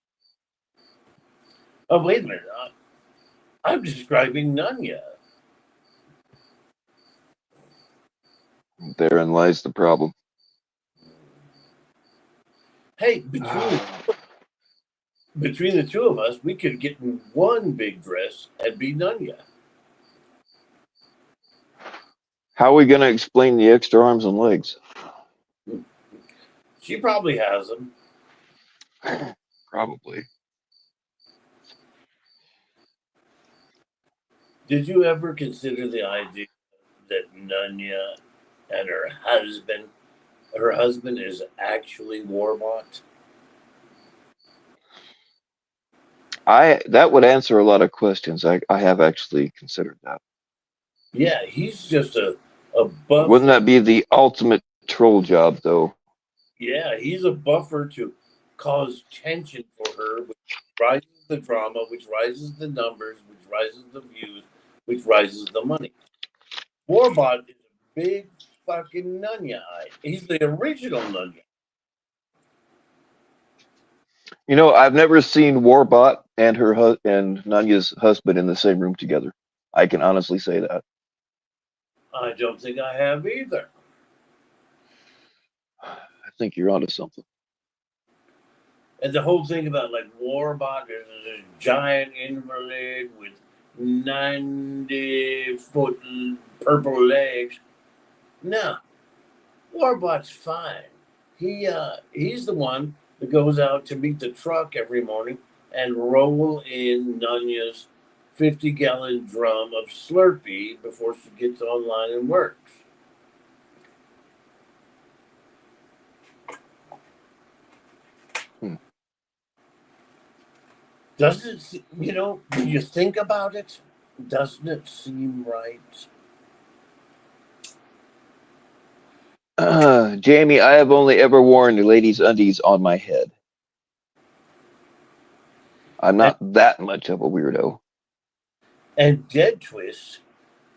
Oh wait a minute, I'm describing Nunya. Therein lies the problem. Hey, between the two of us, we could get in one big dress and be Nunya. How are we going to explain the extra arms and legs? She probably has them. Probably. Did you ever consider the idea that Nunya and her husband is actually Warbot? I that would answer a lot of questions. I have actually considered that. Yeah, he's just a Wouldn't buffer. that be the ultimate troll job, though? Yeah, he's a buffer to cause tension for her, which rises the drama, which rises the numbers, which rises the views, which rises the money. Warbot is a big fucking Nunya. He's the original Nunya. I've never seen Warbot and and Nanya's husband in the same room together. I can honestly say that. I don't think I have either. I think you're onto something. And the whole thing about like Warbot is a giant invalid with 90-foot purple legs. No, Warbot's fine. He's the one that goes out to meet the truck every morning and roll in Nunya's 50-gallon drum of Slurpee before she gets online and works. Hmm. Doesn't when you think about it, doesn't it seem right? Jamie, I have only ever worn ladies' undies on my head. I'm not that much of a weirdo. And Dead Twist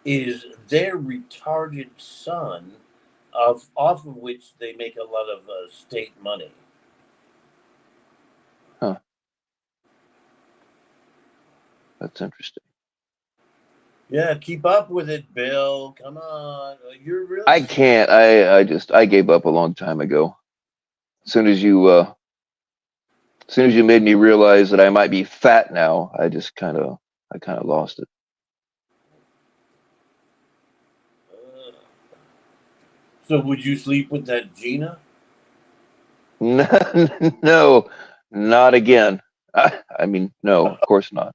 is their retarded son, off of which they make a lot of state money. Huh. That's interesting. Yeah, keep up with it, Bill. Come on, you're really. I can't. I gave up a long time ago. As soon as you made me realize that I might be fat now, I kind of lost it. So would you sleep with that Gina? No, not again. I mean, no, of course not.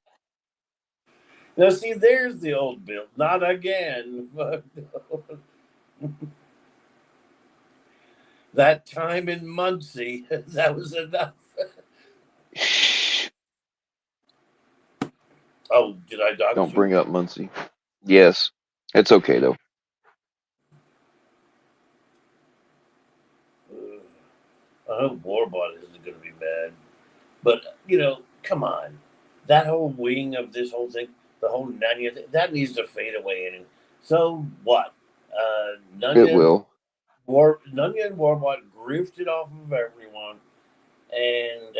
Now, see, there's the old Bill. Not again. That time in Muncie, that was enough. Shh, Oh, did I dox don't you? bring up Muncie. Yes, it's okay though. I hope Warbot isn't going to be mad. But, come on. That whole wing of this whole thing, the whole Nunya thing, that needs to fade away. And so what? It Nunya, will. Nunya and Warbot grifted off of everyone. And,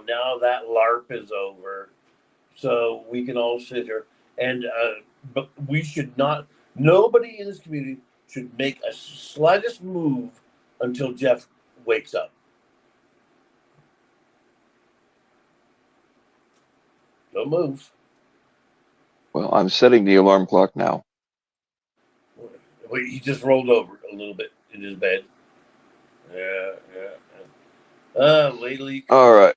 now that LARP is over. So we can all sit here. And, but we should not, nobody in this community should make a slightest move until Jeff wakes up. Don't move. Well, I'm setting the alarm clock now. Wait, he just rolled over a little bit in his bed. Yeah. Lately. All right.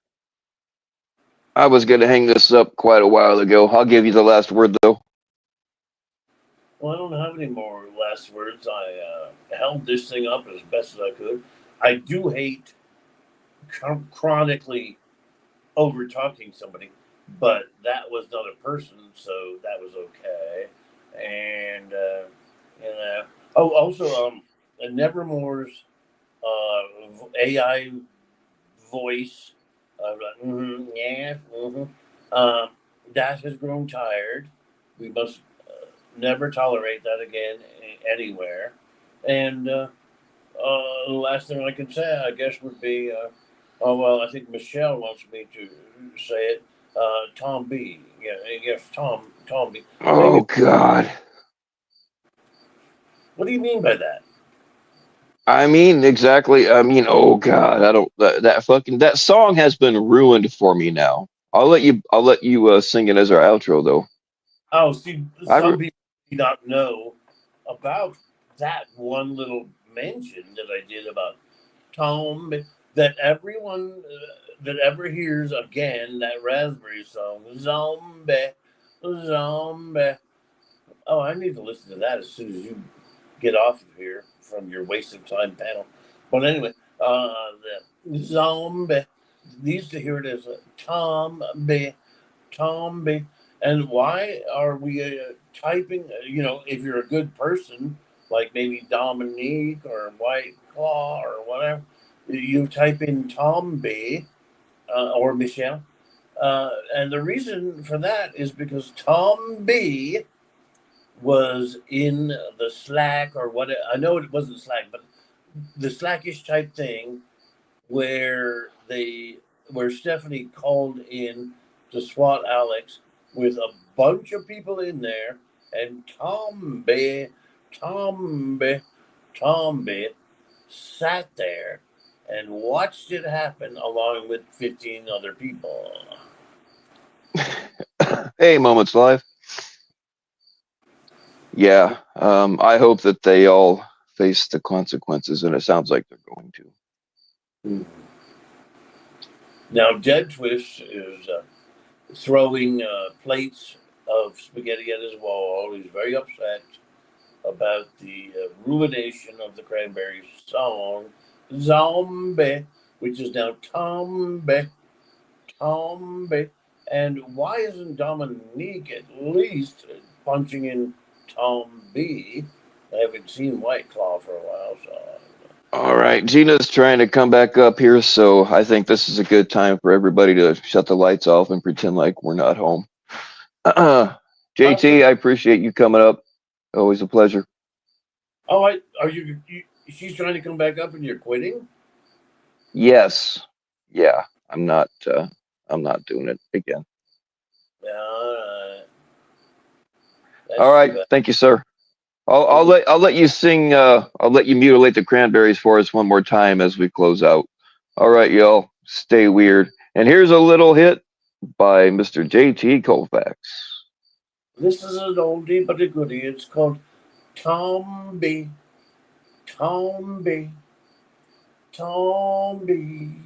I was going to hang this up quite a while ago. I'll give you the last word though. Well, I don't have any more last words. I held this thing up as best as I could. I do hate chronically over talking somebody, but that was not a person, so that was okay. And also Nevermore's AI voice, yeah, that has grown tired. We must never tolerate that again anywhere. And the last thing I can say, I guess, would be, oh well, I think Michelle wants me to say it. Tom B. Yeah, yes, Tom B. Oh God. What do you mean by that? I mean, exactly. I mean, oh God, I don't. That song has been ruined for me now. I'll let you sing it as our outro though. Oh, see, I some re- people do not know about that one little mention that I did about Tom, that everyone that ever hears again that Raspberry song, Zombie, Zombie. Oh, I need to listen to that as soon as you get off of here from your waste of time panel. But anyway, the Zombie needs to hear it as Tomby, Tomby. And why are we typing? If you're a good person, like maybe Dominique or White Claw or whatever, you type in Tomby or Michelle. And the reason for that is because Tom B was in the Slack or what. I know it wasn't Slack, but the Slackish type thing where where Stephanie called in to SWAT Alex with a bunch of people in there, and Tomby, Tomby sat there and watched it happen along with 15 other people. hey, Moments Live. Yeah. I hope that they all face the consequences, and it sounds like they're going to. Now, Dead Twist is throwing plates of spaghetti at his wall. He's very upset about the ruination of the Cranberries song Zombie, which is now Tomby, Tomby. And why isn't Dominique at least punching in Tom B? I haven't seen White Claw for a while, so. All right, Gina's trying to come back up here, so I think this is a good time for everybody to shut the lights off and pretend like we're not home. JT, Okay. I appreciate you coming up. Always a pleasure. Oh, are you? She's trying to come back up, and you're quitting. Yes, yeah, I'm not. I'm not doing it again. All right. All That's too right, bad. thank you, sir. Okay. I'll let you sing. I'll let you mutilate the cranberries for us one more time as we close out. All right, y'all. Stay weird. And here's a little hit by Mr. JT Colfax. This is an oldie but a goodie. It's called Tomby. Tomby. Tomby.